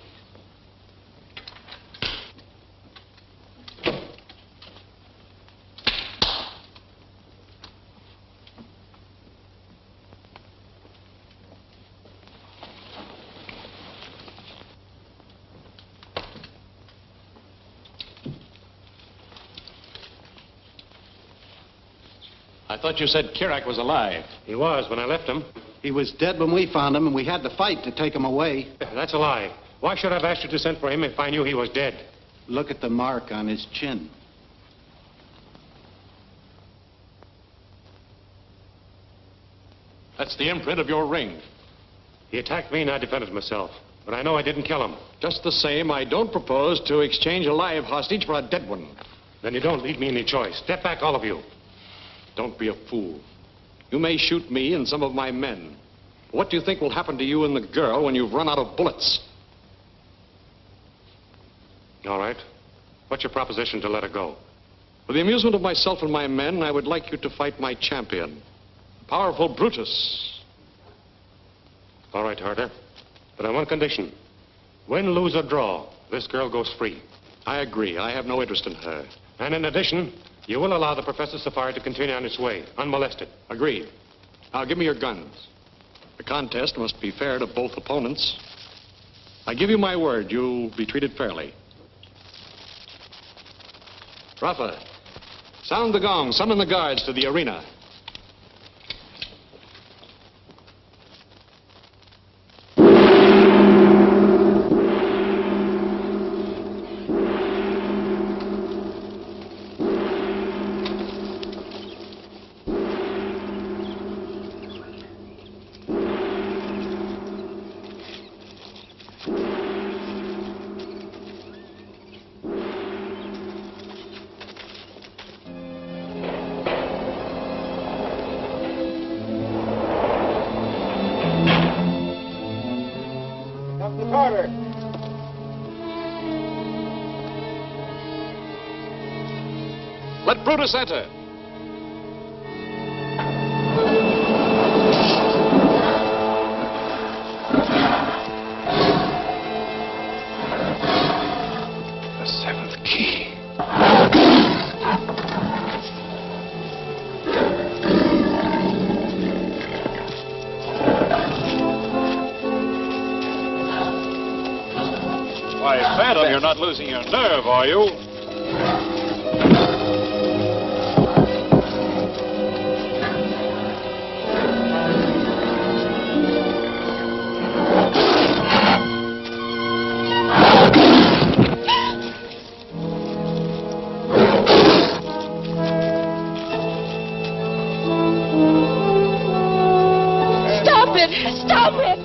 I thought you said Kerak was alive. He was when I left him. He was dead when we found him, and we had to fight to take him away. That's a lie. Why should I have asked you to send for him if I knew he was dead? Look at the mark on his chin. That's the imprint of your ring. He attacked me and I defended myself. But I know I didn't kill him. Just the same, I don't propose to exchange a live hostage for a dead one. Then you don't leave me any choice. Step back, all of you. Don't be a fool. You may shoot me and some of my men. What do you think will happen to you and the girl when you've run out of bullets? All right. What's your proposition to let her go? For the amusement of myself and my men, I would like you to fight my champion, powerful Brutus. All right, Harder. But on one condition. Win, lose, or draw, this girl goes free. I agree. I have no interest in her. And in addition, you will allow the Professor's safari to continue on its way, unmolested. Agreed. Now, give me your guns. The contest must be fair to both opponents. I give you my word, you'll be treated fairly. Rafa, sound the gong. Summon the guards to the arena. Carter. Let Brutus enter. The seventh key. Why, Phantom, you're not losing your nerve, are you? Stop it! Stop it!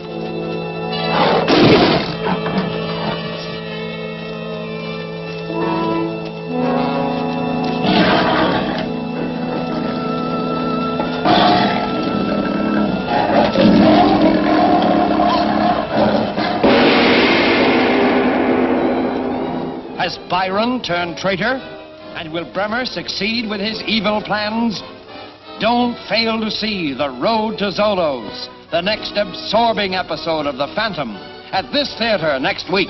Has Byron turned traitor? And will Bremer succeed with his evil plans? Don't fail to see The Road to Zolo's, the next absorbing episode of The Phantom, at this theater next week.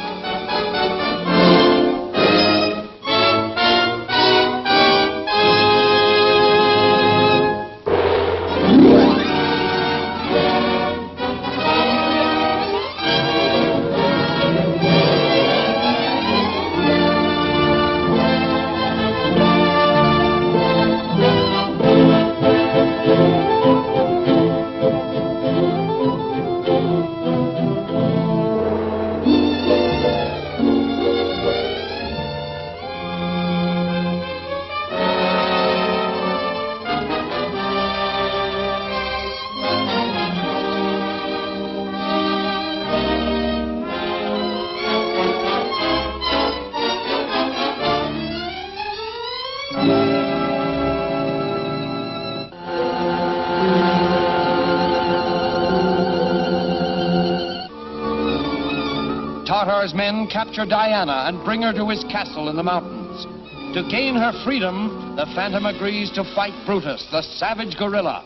Tartar's men capture Diana and bring her to his castle in the mountains. To gain her freedom, the Phantom agrees to fight Brutus, the savage gorilla.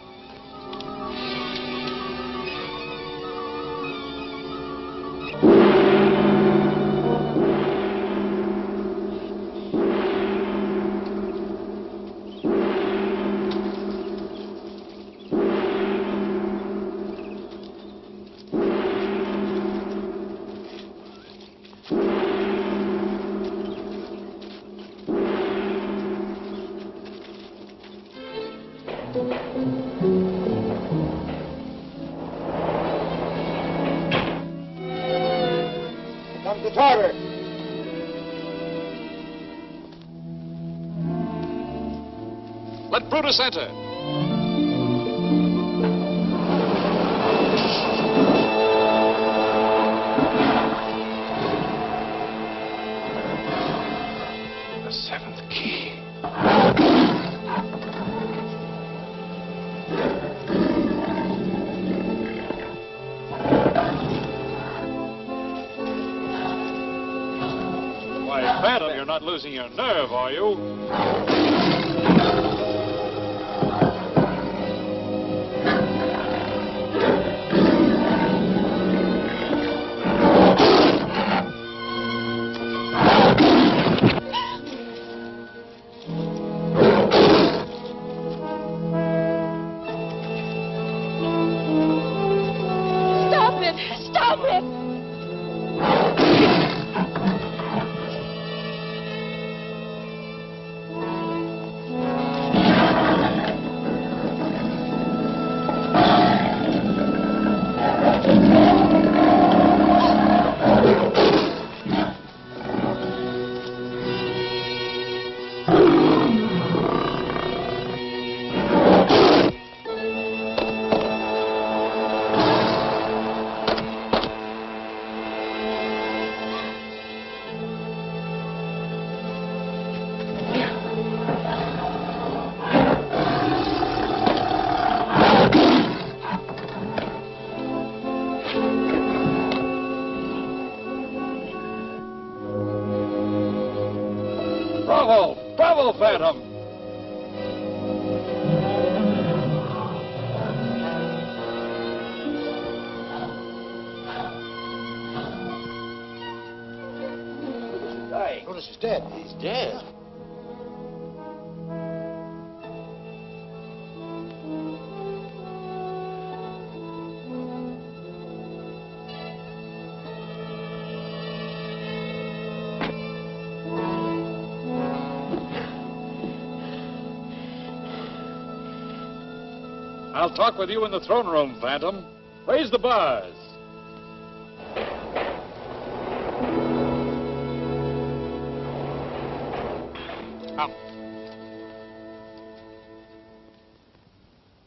Comes the Tartar. Let Brutus enter. The seventh key. Why, Phantom, you're not losing your nerve, are you? go, Phantom. Notice he's dead. He's dead. I'll talk with you in the throne room, Phantom. Raise the bars.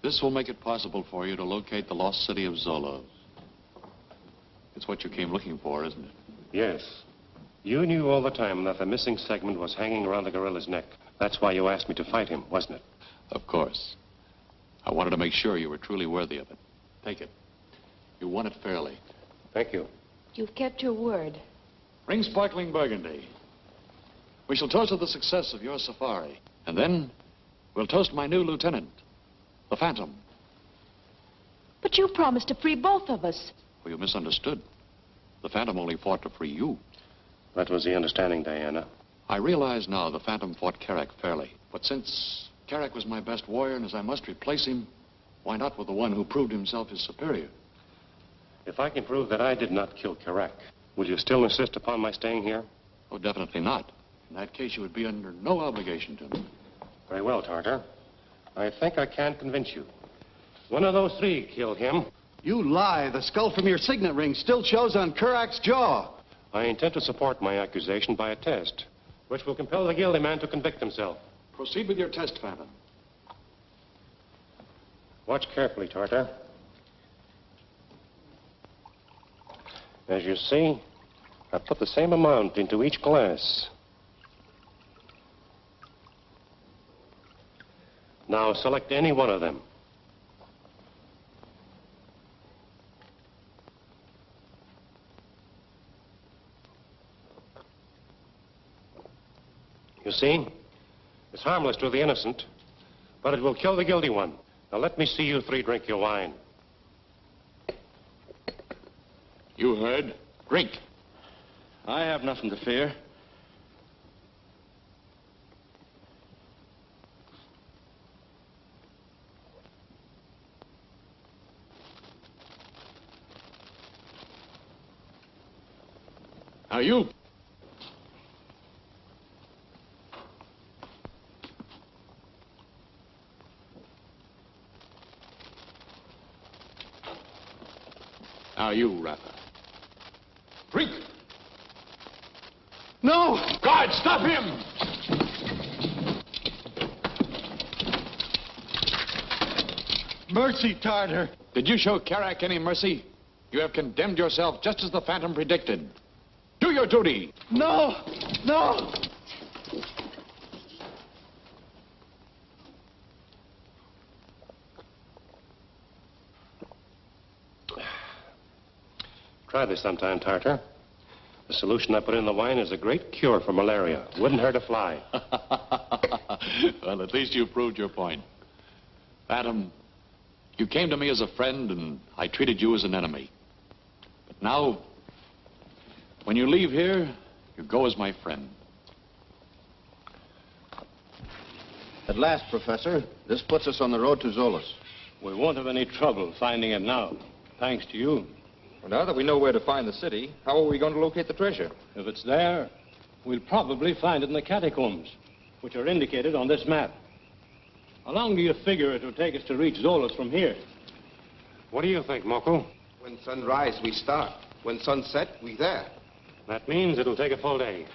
This will make it possible for you to locate the lost city of Zolos. It's what you came looking for, isn't it? Yes. You knew all the time that the missing segment was hanging around the gorilla's neck. That's why you asked me to fight him, wasn't it? Of course. I wanted to make sure you were truly worthy of it. Take it. You won it fairly. Thank you. You've kept your word. Bring sparkling burgundy. We shall toast to the success of your safari. And then we'll toast my new lieutenant, the Phantom. But you promised to free both of us. Well, you misunderstood. The Phantom only fought to free you. That was the understanding, Diana. I realize now the Phantom fought Carrack fairly. But since Carrack was my best warrior, and as I must replace him, why not with the one who proved himself his superior? If I can prove that I did not kill Carrack, will you still insist upon my staying here? Oh, definitely not. In that case, you would be under no obligation to me. Very well, Tartar. I think I can convince you. One of those three killed him. You lie. The skull from your signet ring still shows on Carrack's jaw. I intend to support my accusation by a test, which will compel the guilty man to convict himself. Proceed with your test, Phantom. Watch carefully, Tartar. As you see, I put the same amount into each glass. Now select any one of them. You see? It's harmless to the innocent, but it will kill the guilty one. Now let me see you three drink your wine. You heard. Drink. I have nothing to fear. Now you. Now you, Rafa. Drink! No! Guard, stop him! Mercy, Tartar. Did you show Carrack any mercy? You have condemned yourself just as the Phantom predicted. Do your duty. No! No! Try this sometime, Tartar. The solution I put in the wine is a great cure for malaria. Wouldn't hurt a fly. Well, at least you proved your point. Phantom, you came to me as a friend, and I treated you as an enemy. But now, when you leave here, you go as my friend. At last, Professor, this puts us on the road to Zolos. We won't have any trouble finding it now, thanks to you. Well, now that we know where to find the city, how are we going to locate the treasure? If it's there, we'll probably find it in the catacombs, which are indicated on this map. How long do you figure it will take us to reach Zolos from here? What do you think, Moko? When sunrise, we start. When sunset, we there. That means it'll take a full day.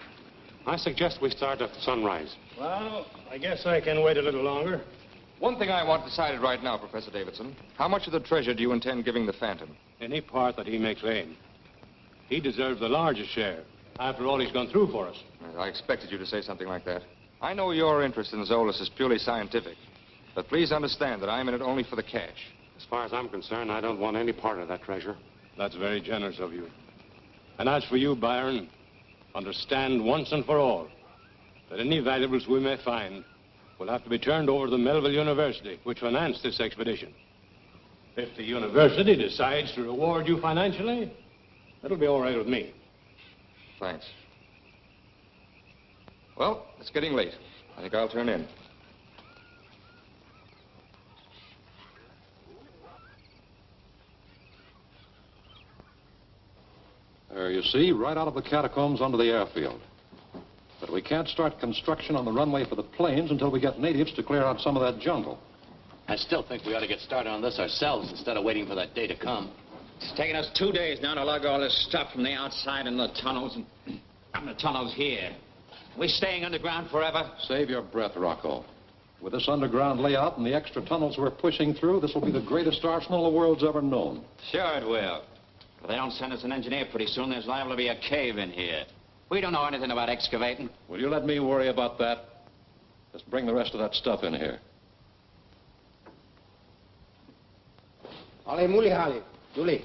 I suggest we start at sunrise. Well, I guess I can wait a little longer. One thing I want decided right now, Professor Davidson. How much of the treasure do you intend giving the Phantom? Any part that he may claim. He deserves the largest share, after all he's gone through for us. I expected you to say something like that. I know your interest in Zolos is purely scientific, but please understand that I'm in it only for the cash. As far as I'm concerned, I don't want any part of that treasure. That's very generous of you. And as for you, Byron, understand once and for all that any valuables we may find will have to be turned over to the Melville University, which financed this expedition. If the university decides to reward you financially, that'll be all right with me. Thanks. Well, it's getting late. I think I'll turn in. There you see, right out of the catacombs onto the airfield. But we can't start construction on the runway for the planes until we get natives to clear out some of that jungle. I still think we ought to get started on this ourselves instead of waiting for that day to come. It's taken us 2 days now to lug all this stuff from the outside in the tunnels and from the tunnels here. We staying underground forever? Save your breath, Rocco. With this underground layout and the extra tunnels we're pushing through, this will be the greatest arsenal the world's ever known. Sure it will. If they don't send us an engineer pretty soon, there's liable to be a cave in here. We don't know anything about excavating. Will you let me worry about that? Just bring the rest of that stuff in here. Allez, muli, Holly. Julie.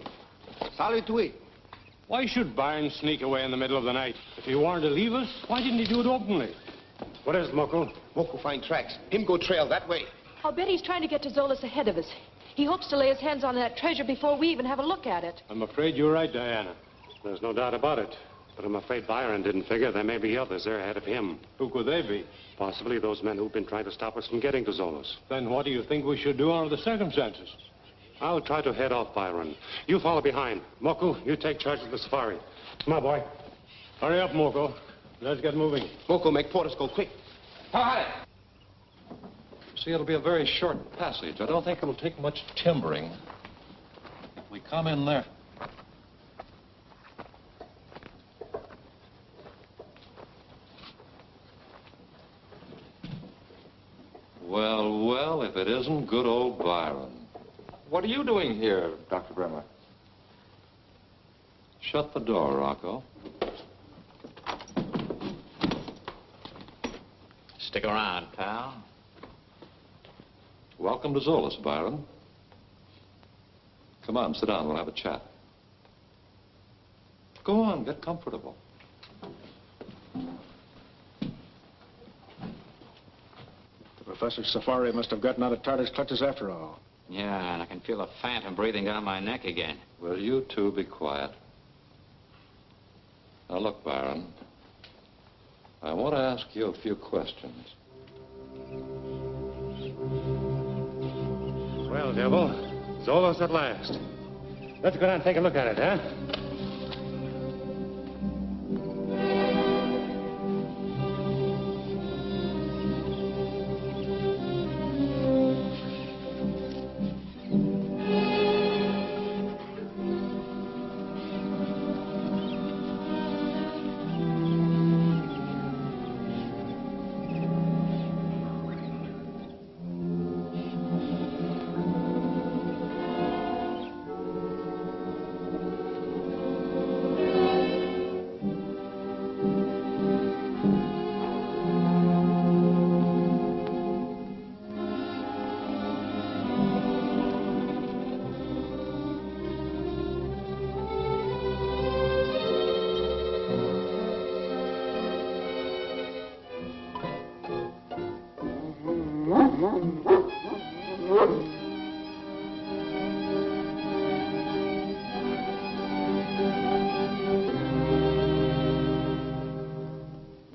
Salut, oui. Why should Barnes sneak away in the middle of the night? If he wanted to leave us, why didn't he do it openly? What is it, Moko? Moko find tracks. Him go trail that way. I'll bet he's trying to get to Zolas ahead of us. He hopes to lay his hands on that treasure before we even have a look at it. I'm afraid you're right, Diana. There's no doubt about it. But I'm afraid Byron didn't figure there may be others there ahead of him. Who could they be? Possibly those men who've been trying to stop us from getting to Zolas. Then what do you think we should do under the circumstances? I'll try to head off Byron. You follow behind. Moko, you take charge of the safari. Come on, boy. Hurry up, Moko. Let's get moving. Moko, make Portis go quick. See, it'll be a very short passage. I don't think it'll take much timbering. If we come in there... Well, well, if it isn't good old Byron. What are you doing here, Dr. Bremer? Shut the door, Rocco. Stick around, pal. Welcome to Zolas, Byron. Come on, sit down. We'll have a chat. Go on, get comfortable. Professor Safari must have gotten out of Tartar's clutches after all. Yeah, and I can feel the phantom breathing down my neck again. Will you two be quiet? Now, look, Byron. I want to ask you a few questions. Well, Devil, Zolas at last. Let's go down and take a look at it, huh?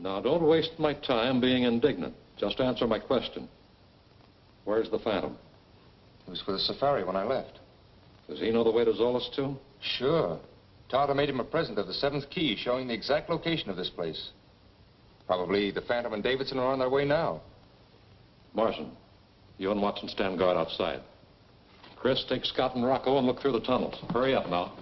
Now, don't waste my time being indignant. Just answer my question. Where's the Phantom? He was with the safari when I left. Does he know the way to Zolas, too? Sure. Tartar made him a present of the 7th key showing the exact location of this place. Probably the Phantom and Davidson are on their way now. Morrison, you and Watson stand guard outside. Chris, take Scott and Rocco and look through the tunnels. Hurry up now.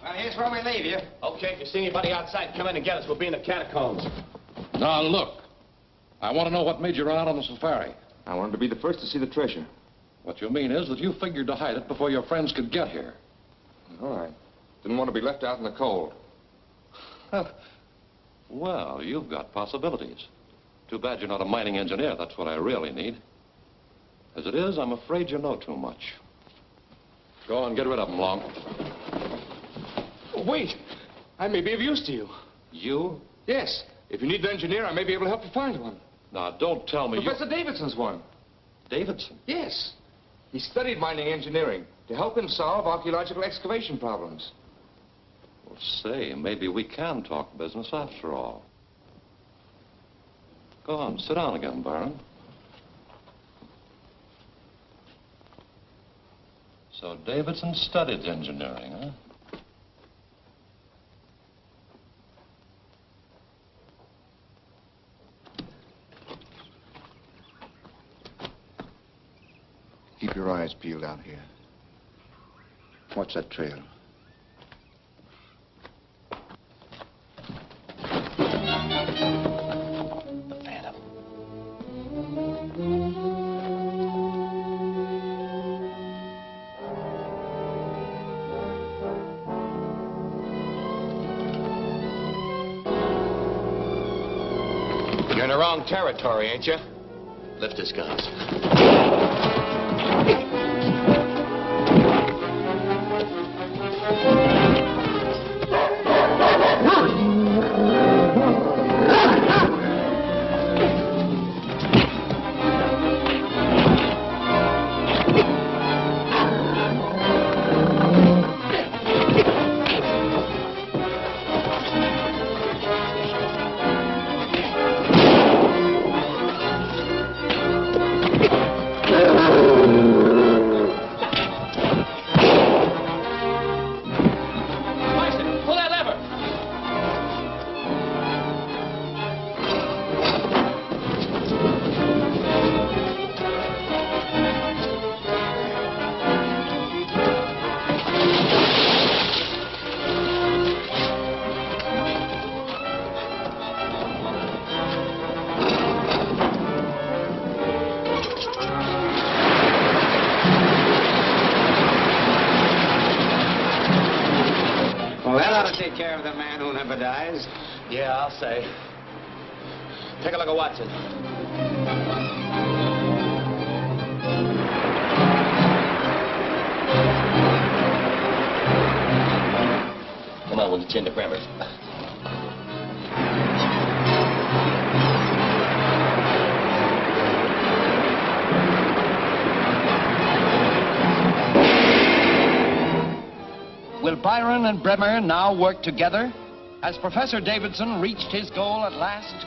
Well, here's where we leave you. Okay, if you see anybody outside, come in and get us. We'll be in the catacombs. Now, look. I want to know what made you run out on the safari. I wanted to be the first to see the treasure. What you mean is that you figured to hide it before your friends could get here. All right. Didn't want to be left out in the cold. Well, you've got possibilities. Too bad you're not a mining engineer. That's what I really need. As it is, I'm afraid you know too much. Go on, get rid of them, Long. Wait. I may be of use to you. You? Yes. If you need an engineer, I may be able to help you find one. Now, don't tell me Professor Davidson's one. Davidson? Yes. He studied mining engineering to help him solve archaeological excavation problems. Well, say, maybe we can talk business after all. Go on, sit down again, Byron. So Davidson studied engineering, huh? Keep your eyes peeled out here. Watch that trail. The Phantom. You're in the wrong territory, ain't you? Lift his guns. Pull that lever. Well, that ought to take care of the man who never dies. Yeah, I'll say. Take a look at Watson. Come on, we'll get you into Bremer. Will Byron and Bremer now work together? Has Professor Davidson reached his goal at last?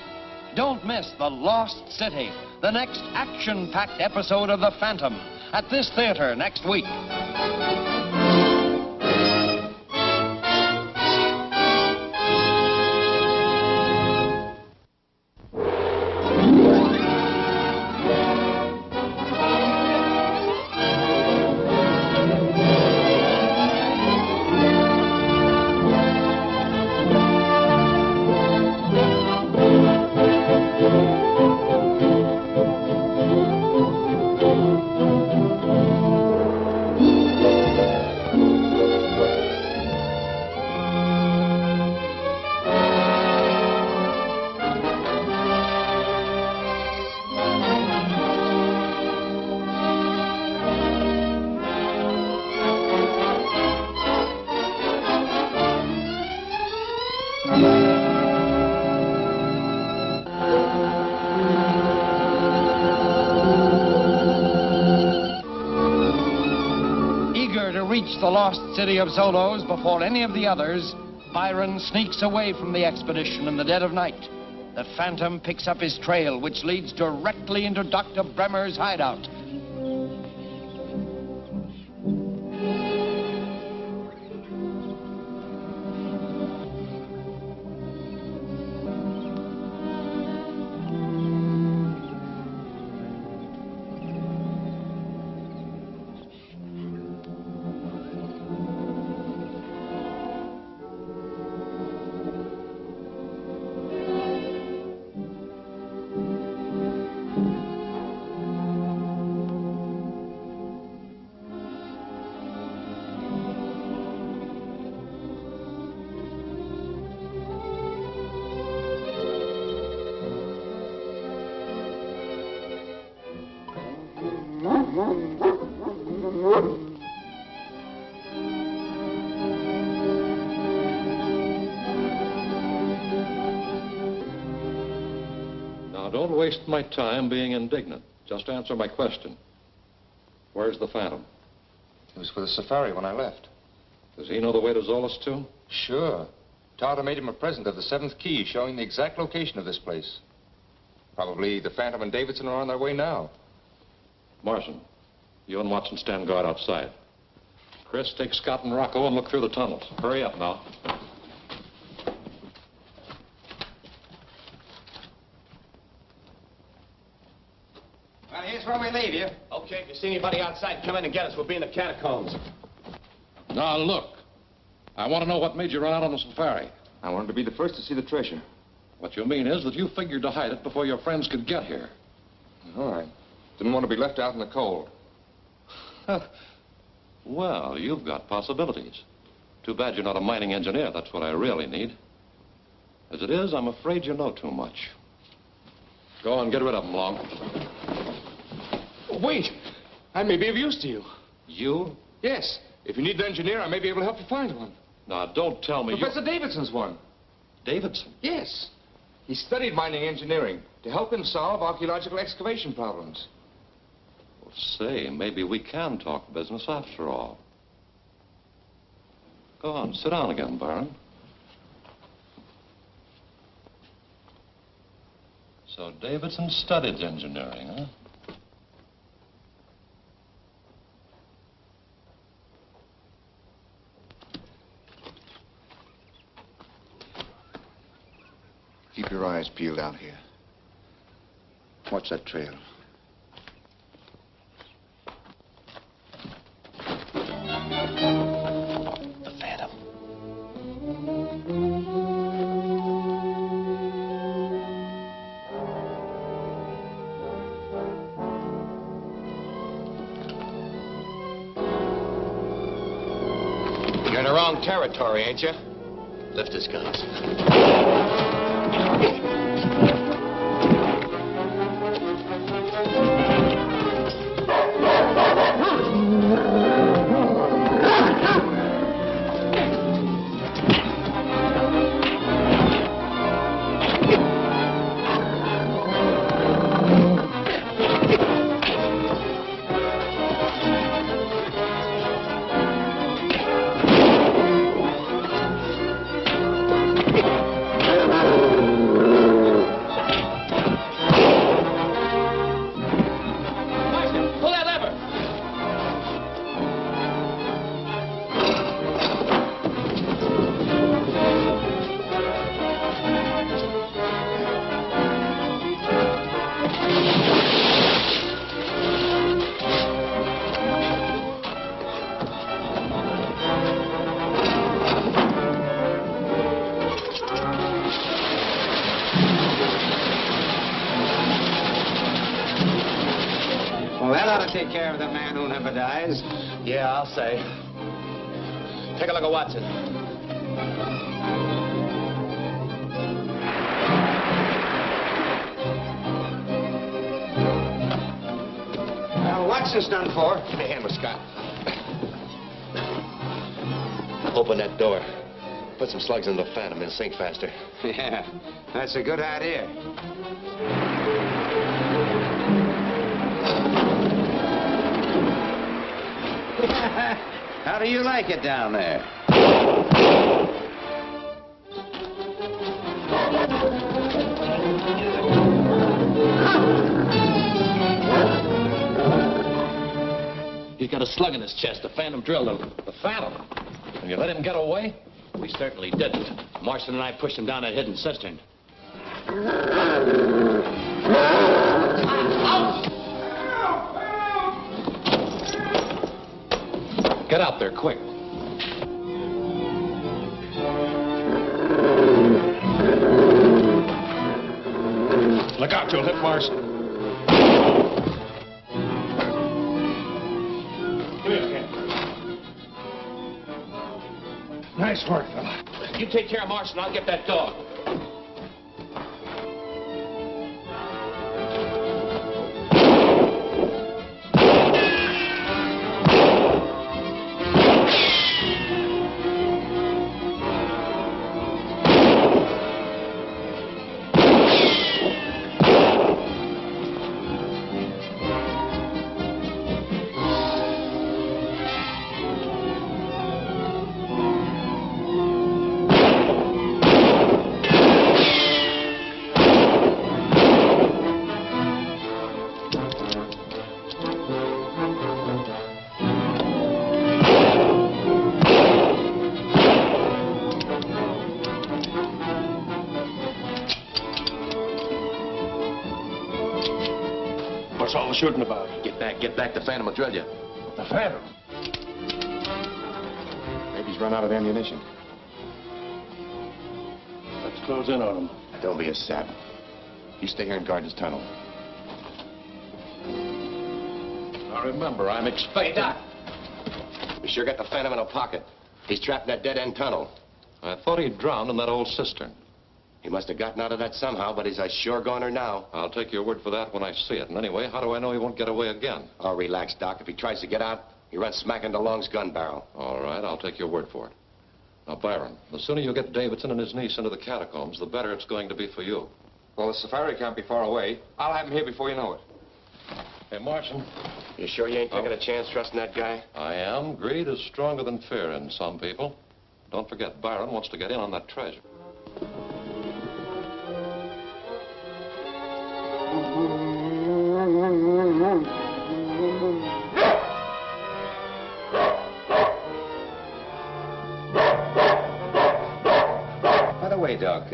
Don't miss The Lost City, the next action-packed episode of The Phantom, at this theater next week. Eager to reach the lost city of Zolos before any of the others, Byron sneaks away from the expedition in the dead of night. The Phantom picks up his trail, which leads directly into Dr. Bremer's hideout. don't waste my time being indignant. Just answer my question. Where's the Phantom? He was with the safari when I left. Does he know the way to Zolas, too? Sure. Tarter made him a present of the 7th key showing the exact location of this place. Probably the Phantom and Davidson are on their way now. Marson, you and Watson stand guard outside. Chris, take Scott and Rocco and look through the tunnels. Hurry up now. Well, here's where we leave you. Okay, if you see anybody outside, come in and get us. We'll be in the catacombs. Now, look. I want to know what made you run out on the safari. I wanted to be the first to see the treasure. What you mean is that you figured to hide it before your friends could get here. All right. Didn't want to be left out in the cold. Well, you've got possibilities. Too bad you're not a mining engineer. That's what I really need. As it is, I'm afraid you know too much. Go on, get rid of them, Long. Wait. I may be of use to you. You? Yes. If you need an engineer, I may be able to help you find one. Now, don't tell me Professor Davidson's one. Davidson? Yes. He studied mining engineering to help him solve archaeological excavation problems. Well, say, maybe we can talk business after all. Go on, sit down again, Baron. So Davidson studied engineering, huh? Keep your eyes peeled out here. Watch that trail. The Phantom. You're in the wrong territory, ain't you? Lift his guns. Well, that ought to take care of the man who never dies. Yeah, I'll say. Take a look at Watson. Well, Watson's done for. Give me a hand with Scott. Open that door. Put some slugs in the Phantom and sink faster. Yeah, that's a good idea. How do you like it down there? He's got a slug in his chest. The Phantom drilled him. The Phantom? And you let him get away? We certainly didn't. Marson and I pushed him down that hidden cistern. Get out there, quick. Look out, you'll hit Marson. Nice work, fella. You take care of Marson, I'll get that dog. What's all the shooting about? Get back. The Phantom will drill you. The Phantom? Maybe he's run out of ammunition. Let's close in on him. Don't be a sap. You stay here and guard this tunnel. Now remember, I'm expecting... Hey, Doc! We sure got the Phantom in a pocket. He's trapped in that dead-end tunnel. I thought he'd drowned in that old cistern. He must have gotten out of that somehow, but he's a sure goner now. I'll take your word for that when I see it. And anyway, how do I know he won't get away again? Oh, relax, Doc. If he tries to get out, he runs smack into Long's gun barrel. All right, I'll take your word for it. Now, Byron, the sooner you get Davidson and his niece into the catacombs, the better it's going to be for you. Well, the safari can't be far away. I'll have him here before you know it. Hey, Marson. You sure you ain't taking a chance trusting that guy? I am. Greed is stronger than fear in some people. Don't forget, Byron wants to get in on that treasure. By the way, Doc,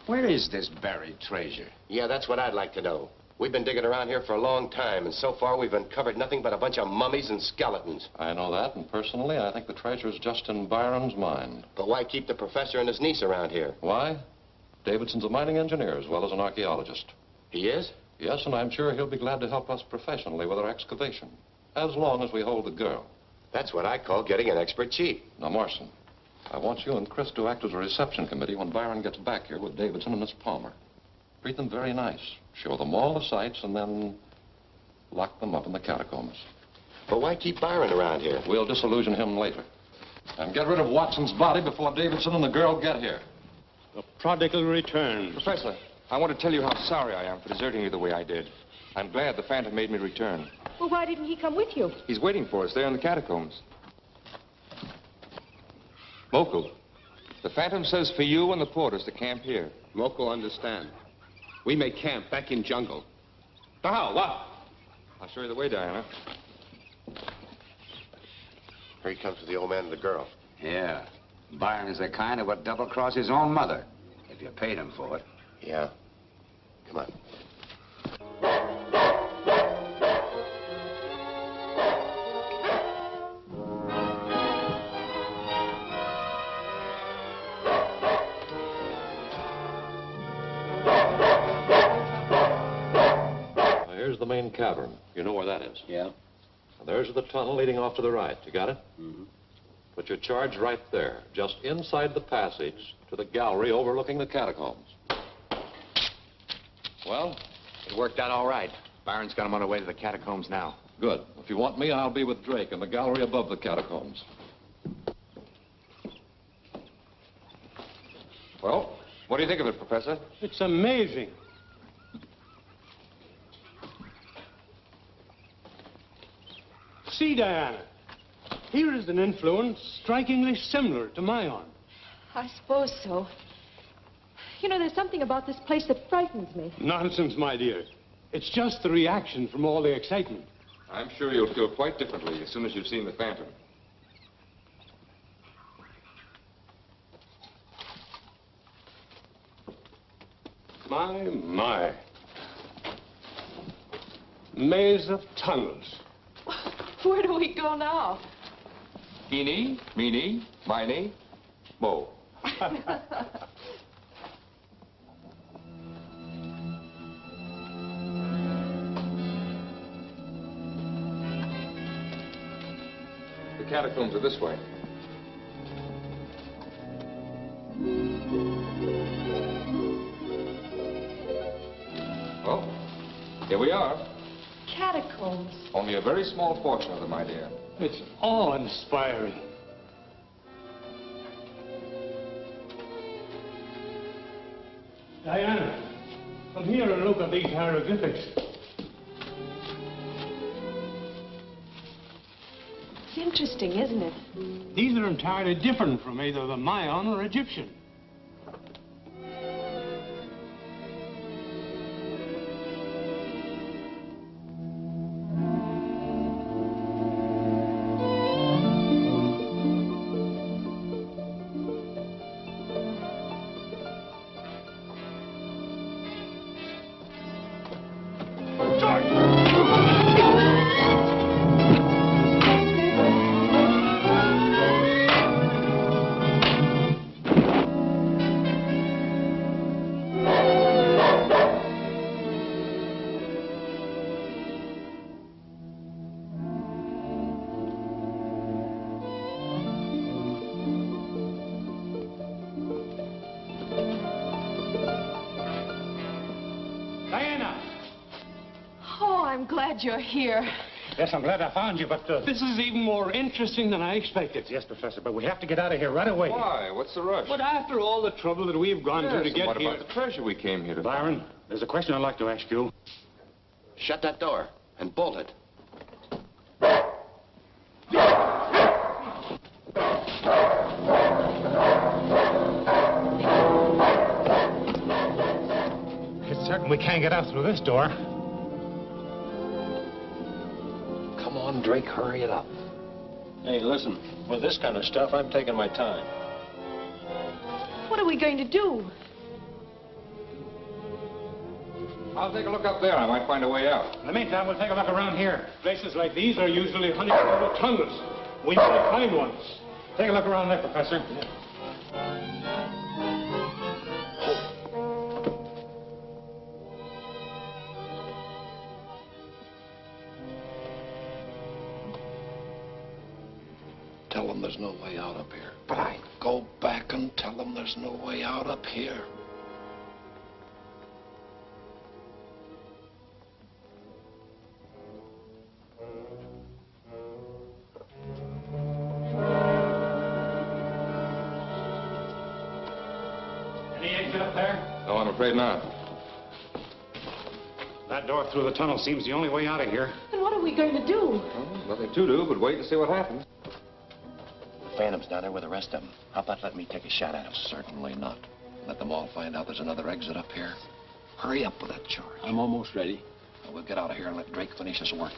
where is this buried treasure? Yeah, that's what I'd like to know. We've been digging around here for a long time, and so far we've uncovered nothing but a bunch of mummies and skeletons. I know that, and personally, I think the treasure's just in Byron's mind. But why keep the professor and his niece around here? Why? Davidson's a mining engineer as well as an archaeologist. He is? Yes, and I'm sure he'll be glad to help us professionally with our excavation, as long as we hold the girl. That's what I call getting an expert chief. Now, Morrison, I want you and Chris to act as a reception committee when Byron gets back here with Davidson and Miss Palmer. Treat them very nice. Show them all the sights, and then lock them up in the catacombs. But why keep Byron around here? We'll disillusion him later. And get rid of Watson's body before Davidson and the girl get here. The prodigal returns. Professor, I want to tell you how sorry I am for deserting you the way I did. I'm glad the Phantom made me return. Well, why didn't he come with you? He's waiting for us there in the catacombs. Moko, the Phantom says for you and the porters to camp here. Moko understand. We may camp back in jungle. The how? What? I'll show you the way, Diana. Here he comes with the old man and the girl. Yeah. Byron is the kind that would double-cross his own mother, if you paid him for it. Yeah. Come on. Here's the main cavern. You know where that is? Yeah. And there's the tunnel leading off to the right. You got it? Mm-hmm. Put your charge right there, just inside the passage to the gallery overlooking the catacombs. Well, it worked out all right. Byron's got him on the way to the catacombs now. Good. If you want me, I'll be with Drake in the gallery above the catacombs. Well, what do you think of it, Professor? It's amazing. See, Diana, here is an influence strikingly similar to my own. I suppose so. You know, there's something about this place that frightens me. Nonsense, my dear. It's just the reaction from all the excitement. I'm sure you'll feel quite differently as soon as you've seen the Phantom. My. Maze of tunnels. Where do we go now? Eeny, meeny, miny, mo. The catacombs are this way. Well, here we are. Catacombs. Only a very small portion of them, my dear. It's awe-inspiring. Diana, come here and look at these hieroglyphics. It's interesting, isn't it? These are entirely different from either the Mayan or Egyptian. I'm glad you're here. Yes, I'm glad I found you, but this is even more interesting than I expected. Yes, Professor, but we have to get out of here right away. Why? What's the rush? But after all the trouble that we've gone to Yes, get what here... about the treasure we came here to Byron, there's a question I'd like to ask you. Shut that door and bolt it. It's certain we can't get out through this door. Come on, Drake, hurry it up. Hey, listen, with this kind of stuff, I'm taking my time. What are we going to do? I'll take a look up there. I might find a way out. In the meantime, we'll take a look around here. Places like these are usually honeycombed with tunnels. We might find one. Take a look around there, Professor. Tell them there's no way out up here. Fine. Go back and tell them there's no way out up here. Any exit up there? No, I'm afraid not. That door through the tunnel seems the only way out of here. And what are we going to do? Well, nothing to do but wait and see what happens. The Phantom's down there with the rest of them. How about let me take a shot at him? Certainly not. Let them all find out there's another exit up here. Hurry up with that charge. I'm almost ready. Now, we'll get out of here and let Drake finish his work.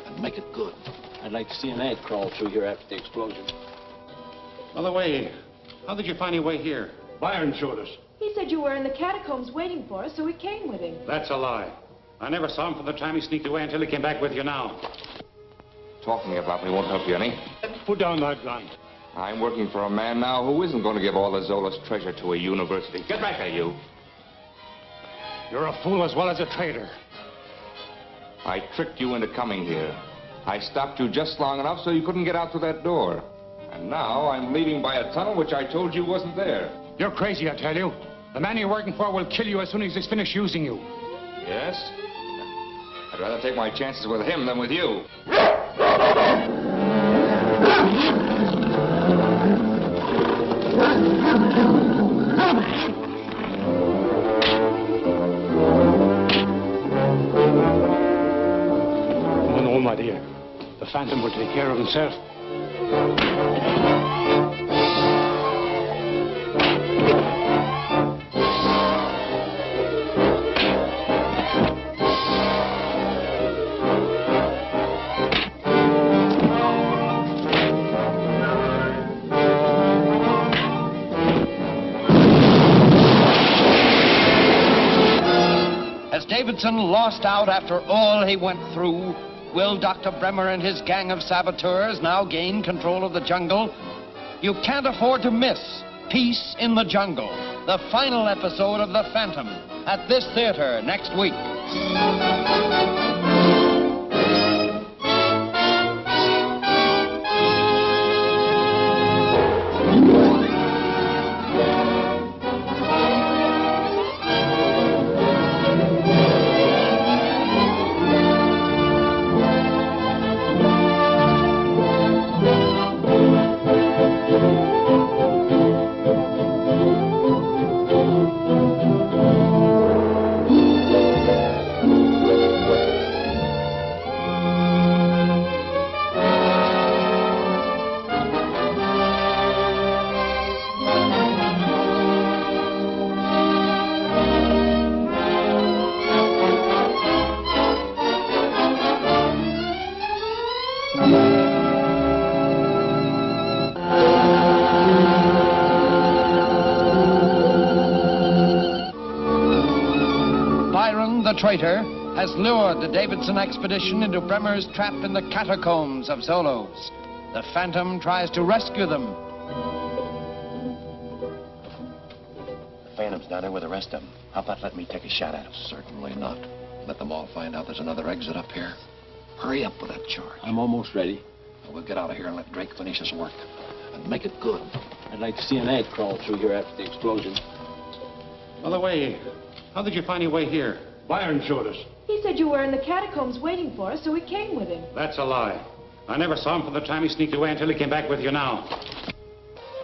And make it good. I'd like to see an ant crawl through here after the explosion. By the way, how did you find your way here? Byron showed us. He said you were in the catacombs waiting for us, so we came with him. That's a lie. I never saw him from the time he sneaked away until he came back with you now. Talking about me won't help you any. Put down that gun. I'm working for a man now who isn't going to give all of Zola's treasure to a university. Get back there, you. You're a fool as well as a traitor. I tricked you into coming here. I stopped you just long enough so you couldn't get out through that door. And now I'm leaving by a tunnel which I told you wasn't there. You're crazy, I tell you. The man you're working for will kill you as soon as he's finished using you. Yes? I'd rather take my chances with him than with you. Oh, no, my dear. The Phantom will take care of himself. As Davidson lost out after all he went through, will Dr. Bremer and his gang of saboteurs now gain control of the jungle? You can't afford to miss Peace in the Jungle, the final episode of The Phantom, at this theater next week. The traitor has lured the Davidson expedition into Bremer's trap in the catacombs of Zolos. The Phantom tries to rescue them. The Phantom's down there with the rest of them. How about let me take a shot at him? Certainly not. Let them all find out there's another exit up here. Hurry up with that charge. I'm almost ready. Now, we'll get out of here and let Drake finish his work. And make it good. I'd like to see an ant crawl through here after the explosion. By the way, how did you find your way here? Byron showed us. He said said you were in the catacombs waiting for us, so we came with him. That's a lie. I never saw him from the time he sneaked away until he came back with you now.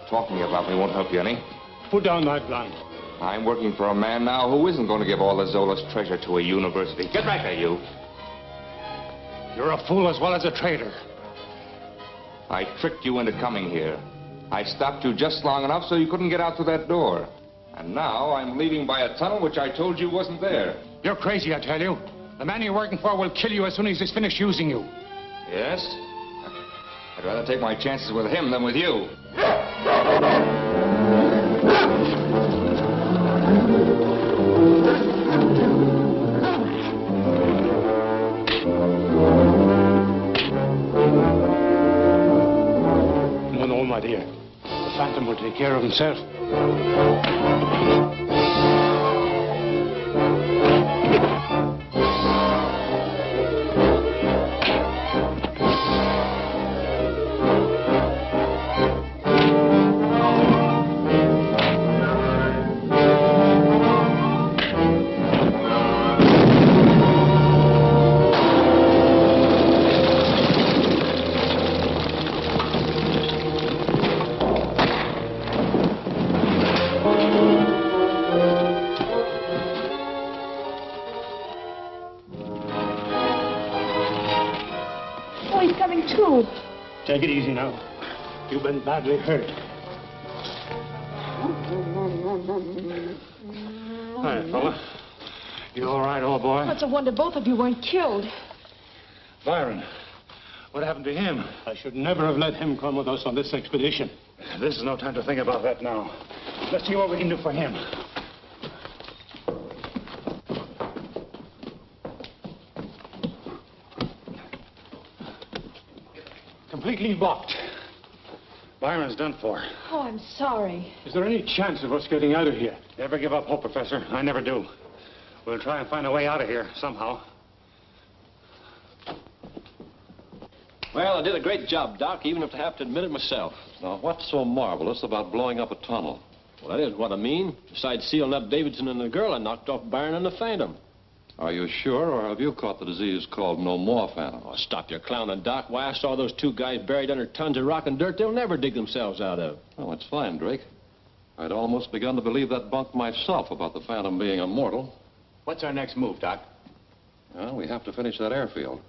Talking about me won't help you any. Put down that gun. I'm working for a man now who isn't going to give all the Zola's treasure to a university. Get back there, you. You're a fool as well as a traitor. I tricked you into coming here. I stopped you just long enough so you couldn't get out through that door. And now I'm leaving by a tunnel which I told you wasn't there. You're crazy, I tell you. The man you're working for will kill you as soon as he's finished using you. Yes? I'd rather take my chances with him than with you. No, my dear. The Phantom will take care of himself. Take it easy now. You've been badly hurt. Hi, fella. You all right, old boy? Oh, it's a wonder both of you weren't killed. Byron, what happened to him? I should never have let him come with us on this expedition. This is no time to think about that now. Let's see what we can do for him. Completely blocked. Byron's done for. Oh, I'm sorry. Is there any chance of us getting out of here? Never give up hope, Professor. I never do. We'll try and find a way out of here somehow. Well, I did a great job, Doc, even if I have to admit it myself. Now, what's so marvelous about blowing up a tunnel? Well, that is what I mean. Besides sealing up Davidson and the girl, I knocked off Byron and the Phantom. Are you sure, or have you caught the disease called no more phantom? Oh, stop your clowning, Doc. Why, I saw those two guys buried under tons of rock and dirt they'll never dig themselves out of. Oh, it's fine, Drake. I'd almost begun to believe that bunk myself about the Phantom being immortal. What's our next move, Doc? Well, we have to finish that airfield.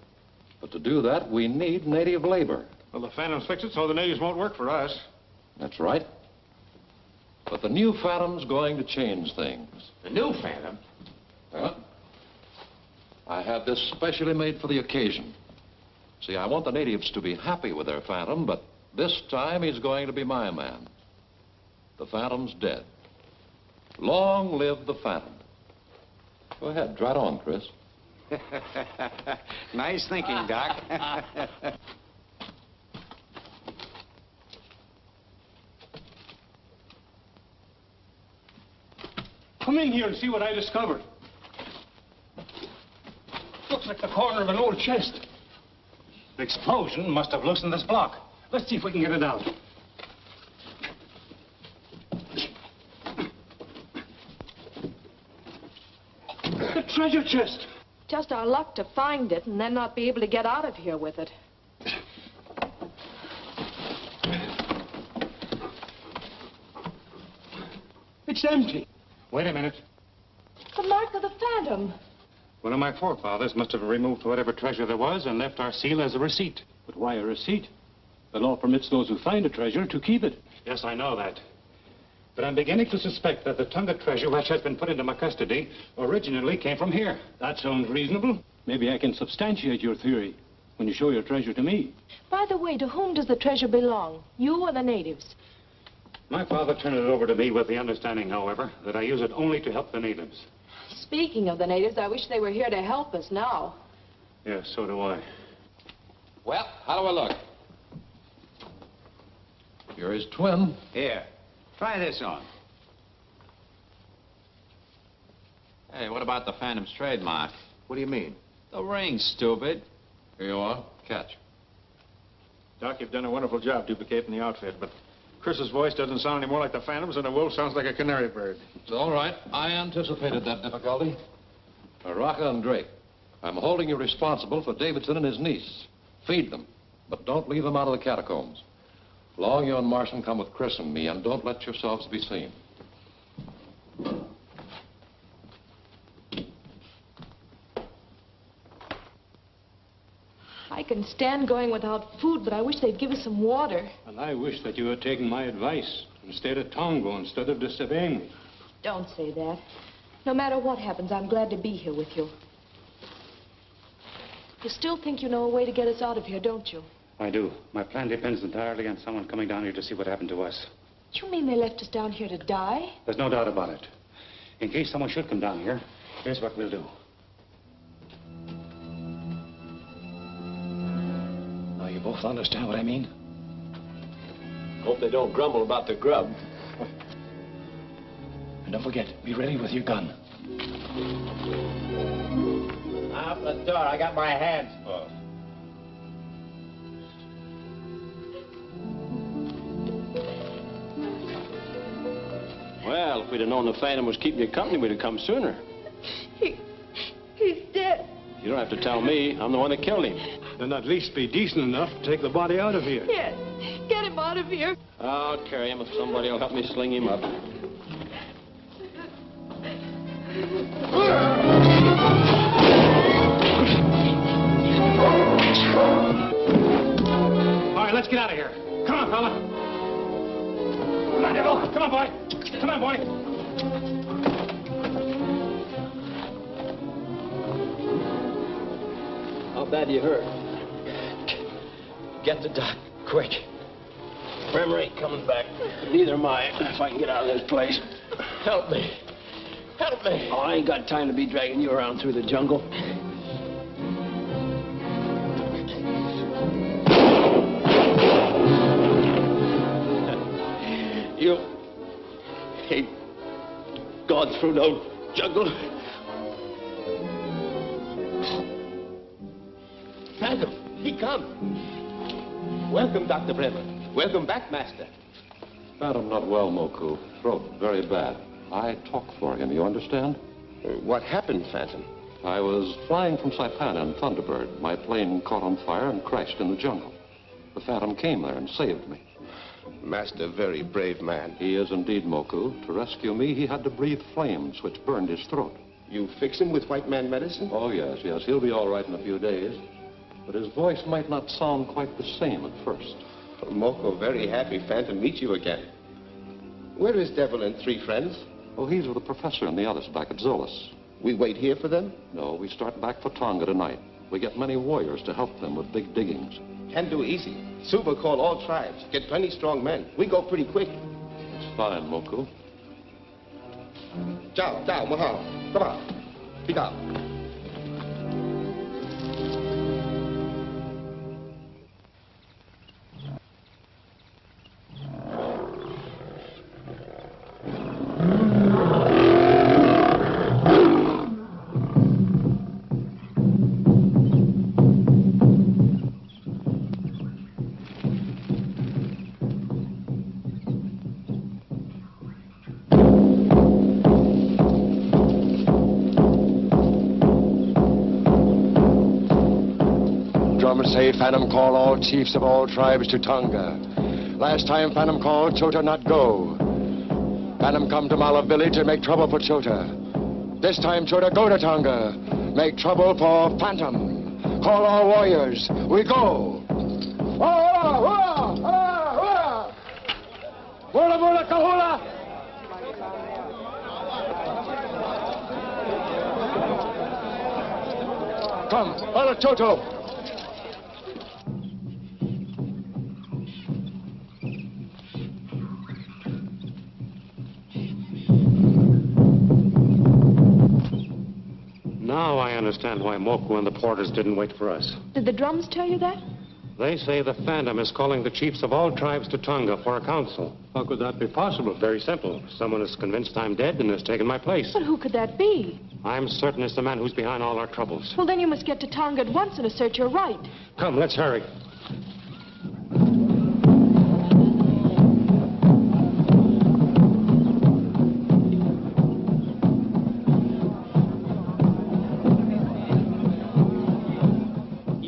But to do that, we need native labor. Well, the Phantom's fixed it so the natives won't work for us. That's right. But the new Phantom's going to change things. The new Phantom? Huh? I had this specially made for the occasion. See, I want the natives to be happy with their Phantom, but this time he's going to be my man. The Phantom's dead. Long live the Phantom. Go ahead, try it on, Chris. Nice thinking, Doc. Come in here and see what I discovered. Looks like the corner of an old chest. The explosion must have loosened this block. Let's see if we can get it out. The treasure chest. Just our luck to find it and then not be able to get out of here with it. It's empty. Wait a minute. The mark of the Phantom. One of my forefathers must have removed whatever treasure there was and left our seal as a receipt. But why a receipt? The law permits those who find a treasure to keep it. Yes, I know that. But I'm beginning to suspect that the Tonga treasure which has been put into my custody originally came from here. That sounds reasonable. Maybe I can substantiate your theory when you show your treasure to me. By the way, to whom does the treasure belong? You or the natives? My father turned it over to me with the understanding, however, that I use it only to help the natives. Speaking of the natives, I wish they were here to help us now. Yes, so do I. Well, how do I look? You're his twin. Here, try this on. Hey, what about the Phantom's trademark? What do you mean? The ring, stupid. Here you are. Catch. Doc, you've done a wonderful job duplicating the outfit, but Chris's voice doesn't sound any more like the Phantom's, and the wolf sounds like a canary bird. It's all right. I anticipated that difficulty. Rocca and Drake, I'm holding you responsible for Davidson and his niece. Feed them, but don't leave them out of the catacombs. Long, you and Marson come with Chris and me, and don't let yourselves be seen. I can stand going without food, but I wish they'd give us some water. And I wish that you had taken my advice and stayed at Tongo instead of disobeying me. Don't say that. No matter what happens, I'm glad to be here with you. You still think you know a way to get us out of here, don't you? I do. My plan depends entirely on someone coming down here to see what happened to us. You mean they left us down here to die? There's no doubt about it. In case someone should come down here, here's what we'll do. Now, you both understand what I mean? Hope they don't grumble about the grub. And don't forget, be ready with your gun. Out the door. I got my hands full. Well, if we'd have known the Phantom was keeping you company, we'd have come sooner. He's dead. You don't have to tell me. I'm the one that killed him. Then at least be decent enough to take the body out of here. Yes. Get him out of here. I'll carry him if somebody will help me sling him up. All right, let's get out of here. Come on, fella. Come on, devil. Come on, boy. Come on, boy. How bad you hurt? Get the doc, quick. Bremer ain't coming back. Neither am I, if I can get out of this place. Help me. Help me. Oh, I ain't got time to be dragging you around through the jungle. You ain't gone through no jungle. Phantom, he come. Welcome, Dr. Bremer. Welcome back, Master. Phantom not well, Moku. Throat very bad. I talk for him, you understand? What happened, Phantom? I was flying from Saipan in Thunderbird. My plane caught on fire and crashed in the jungle. The Phantom came there and saved me. Master, very brave man. He is indeed, Moku. To rescue me, he had to breathe flames, which burned his throat. You fix him with white man medicine? Oh, yes, yes. He'll be all right in a few days. But his voice might not sound quite the same at first. Moko, very happy Phantom meet you again. Where is Devil and three friends? Oh, he's with the professor and the others back at Zolas. We wait here for them? No, we start back for Tonga tonight. We get many warriors to help them with big diggings. Can do easy. Suba call all tribes. Get plenty strong men. We go pretty quick. It's fine, Moku. Ciao, ciao, mahalo. Come on. Speak up. Say Phantom call all chiefs of all tribes to Tonga. Last time Phantom called, Chota not go. Phantom come to Mala village to make trouble for Chota. This time Chota go to Tonga. Make trouble for Phantom. Call all warriors. We go. Hula, hula, kahula. Come, follow Toto. Now I understand why Moku and the porters didn't wait for us. Did the drums tell you that? They say the Phantom is calling the chiefs of all tribes to Tonga for a council. How could that be possible? Very simple. Someone is convinced I'm dead and has taken my place. But who could that be? I'm certain it's the man who's behind all our troubles. Well, then you must get to Tonga at once and assert your right. Come, let's hurry.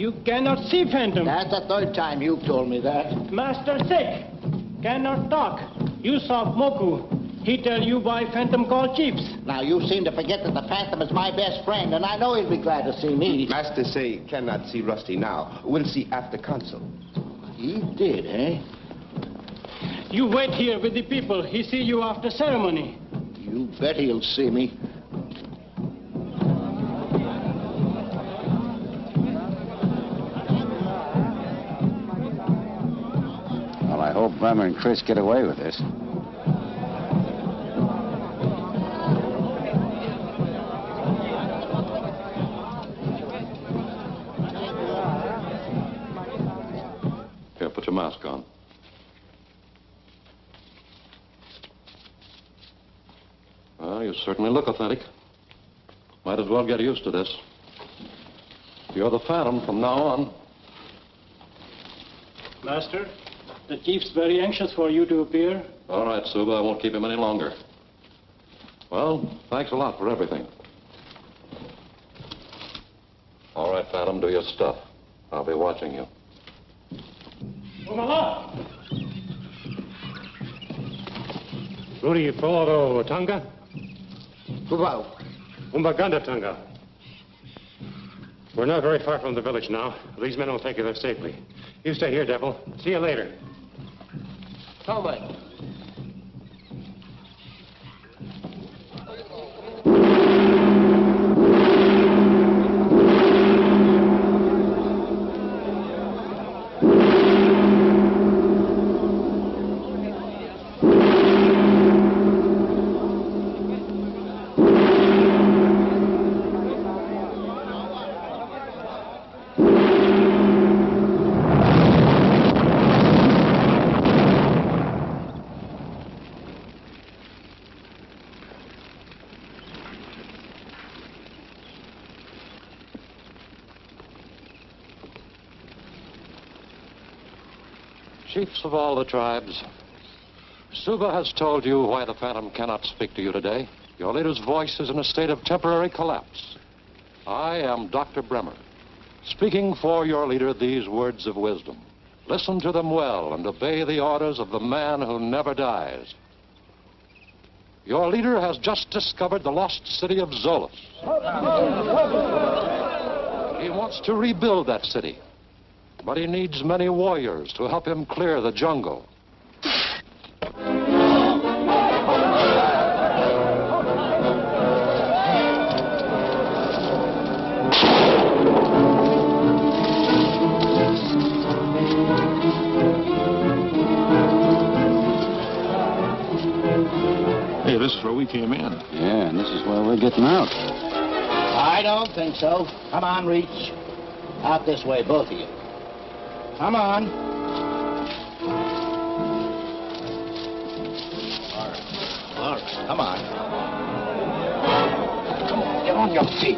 You cannot see Phantom. That's the third time you've told me that. Master sick. Cannot talk. You saw Moku. He tell you why Phantom call chiefs. Now, you seem to forget that the Phantom is my best friend, and I know he'll be glad to see me. Master say cannot see Rusty now. We'll see after council. He did, eh? You wait here with the people. He see you after ceremony. You bet he'll see me. Well, I hope Bremer and Chris get away with this. Here, put your mask on. Well, you certainly look authentic. Might as well get used to this. You're the Phantom from now on. Master, the chief's very anxious for you to appear. All right, Suba, I won't keep him any longer. Well, thanks a lot for everything. All right, Phantom, do your stuff. I'll be watching you. Rudy Foro Tonga? Wow. Umbaganda Tonga. We're not very far from the village now. These men will take you there safely. You stay here, Devil. See you later. Tommy. Chiefs of all the tribes, Suba has told you why the Phantom cannot speak to you today. Your leader's voice is in a state of temporary collapse. I am Dr. Bremer, speaking for your leader these words of wisdom. Listen to them well and obey the orders of the man who never dies. Your leader has just discovered the lost city of Zolos. He wants to rebuild that city. But he needs many warriors to help him clear the jungle. Hey, this is where we came in. Yeah, and this is where we're getting out. I don't think so. Come on, Reach. Out this way, both of you. Come on. All right, come on. Come on, get on your feet.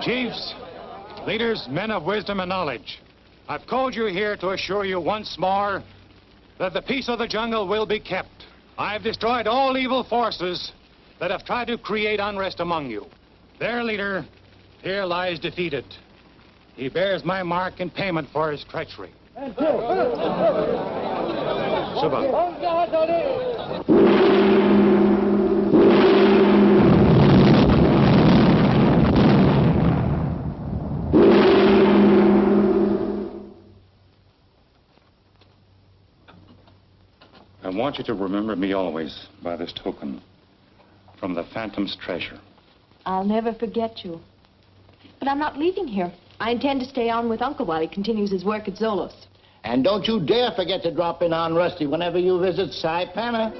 Chiefs, leaders, men of wisdom and knowledge, I've called you here to assure you once more that the peace of the jungle will be kept. I've destroyed all evil forces that have tried to create unrest among you. Their leader here lies defeated. He bears my mark in payment for his treachery. I want you to remember me always by this token from the Phantom's treasure. I'll never forget you. But I'm not leaving here. I intend to stay on with Uncle while he continues his work at Zolos. And don't you dare forget to drop in on Rusty whenever you visit Saipana.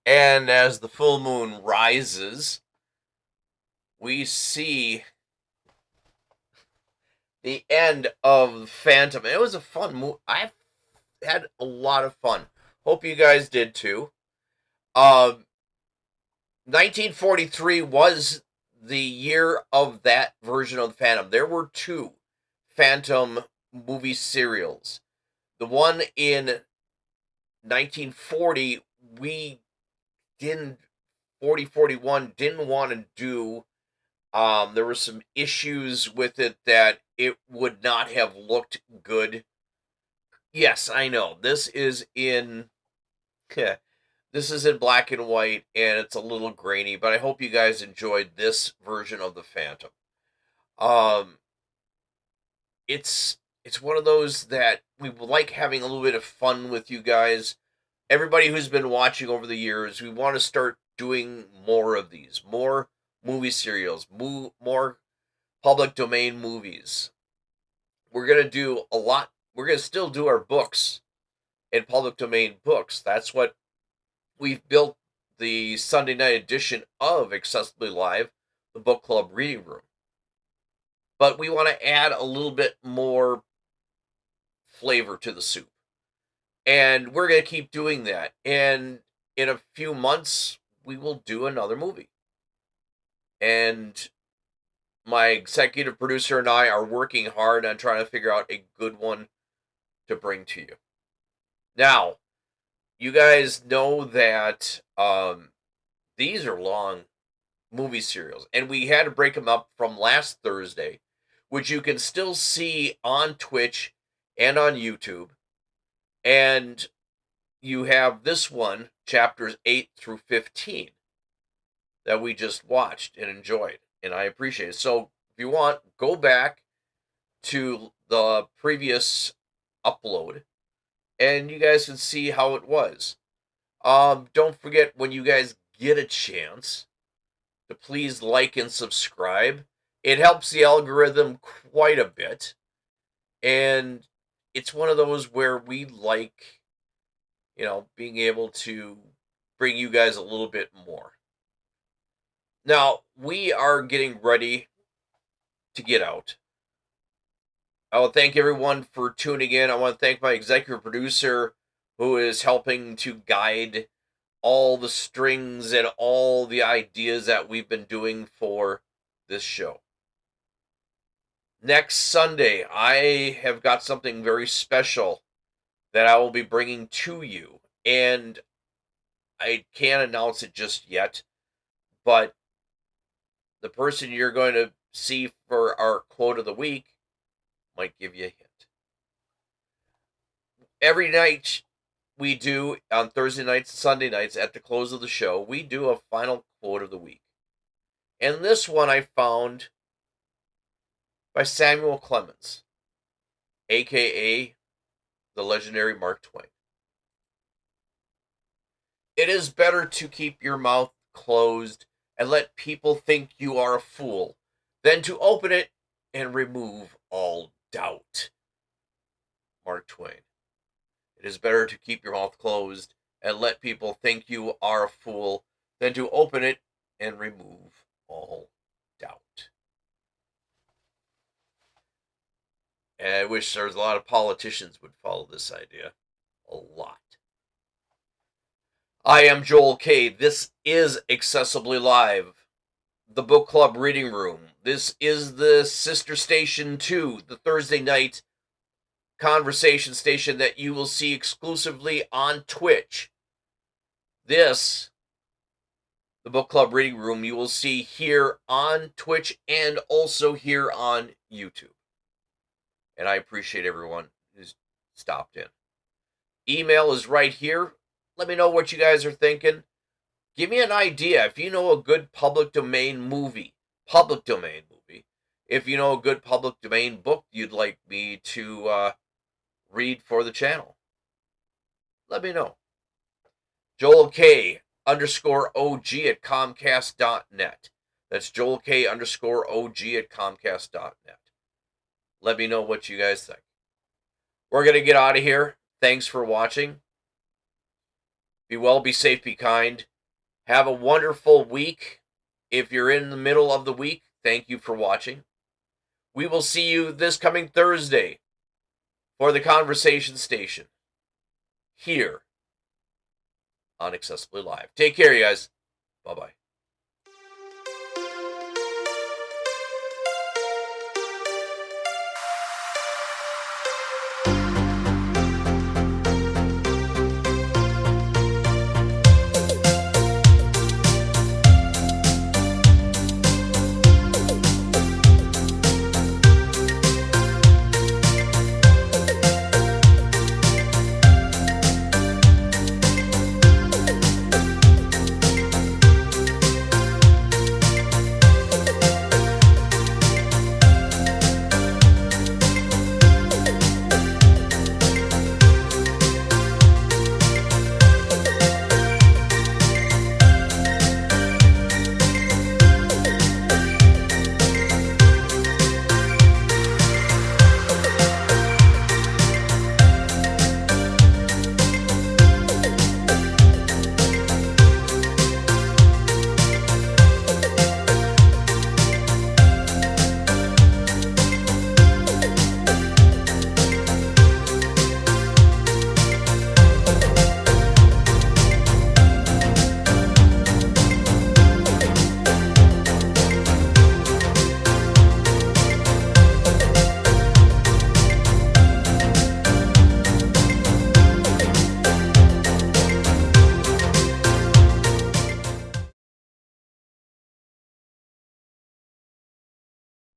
And as the full moon rises, we see the end of Phantom. It was a fun movie. I've had a lot of fun. Hope you guys did too. 1943 was the year of that version of the Phantom. There were two Phantom movie serials. The one in 1940, we didn't, 41 didn't want to do. There were some issues with it that it would not have looked good. Yes, I know. This is in this is in black and white, and it's a little grainy, but I hope you guys enjoyed this version of the Phantom. Um, it's one of those that we like having a little bit of fun with you guys. Everybody who's been watching over the years, we want to start doing more of these, more movie serials, more public domain movies. We're going to do a lot. We're going to still do our books and public domain books. That's what we've built the Sunday night edition of Accessibly Live, the book club reading room. But we want to add a little bit more flavor to the soup. And we're going to keep doing that. And in a few months, we will do another movie. And my executive producer and I are working hard on trying to figure out a good one to bring to you. Now, you guys know that these are long movie serials, and we had to break them up from last Thursday, which you can still see on Twitch and on YouTube. And you have this one, chapters 8 through 15, that we just watched and enjoyed, and I appreciate it. So if you want, go back to the previous upload, and you guys can see how it was. Don't forget, when you guys get a chance, to please like and subscribe. It helps the algorithm quite a bit, and it's one of those where we like, being able to bring you guys a little bit more. Now, we are getting ready to get out. I want to thank everyone for tuning in. I want to thank my executive producer who is helping to guide all the strings and all the ideas that we've been doing for this show. Next Sunday, I have got something very special that I will be bringing to you, and I can't announce it just yet, but the person you're going to see for our quote of the week might give you a hint. Every night we do, on Thursday nights and Sunday nights, at the close of the show, we do a final quote of the week. And this one I found by Samuel Clemens, a.k.a. the legendary Mark Twain. It is better to keep your mouth closed and let people think you are a fool than to open it and remove all doubt. Mark Twain. It is better to keep your mouth closed and let people think you are a fool than to open it and remove all doubt. And I wish there was a lot of politicians would follow this idea. A lot. I am Joel K. This is Accessibly Live, the book club reading room. This is the sister station to the Thursday night conversation station that you will see exclusively on Twitch. This, the book club reading room, you will see here on Twitch and also here on YouTube. And I appreciate everyone who's stopped in. Email is right here. Let me know what you guys are thinking. Give me an idea. If you know a good public domain movie, if you know a good public domain book you'd like me to read for the channel, let me know. Joel K _OG at Comcast.net. That's Joel K _OG at Comcast.net. Let me know what you guys think. We're going to get out of here. Thanks for watching. Be well, be safe, be kind. Have a wonderful week. If you're in the middle of the week, thank you for watching. We will see you this coming Thursday for the Conversation Station here on Accessibly Live. Take care, you guys. Bye-bye.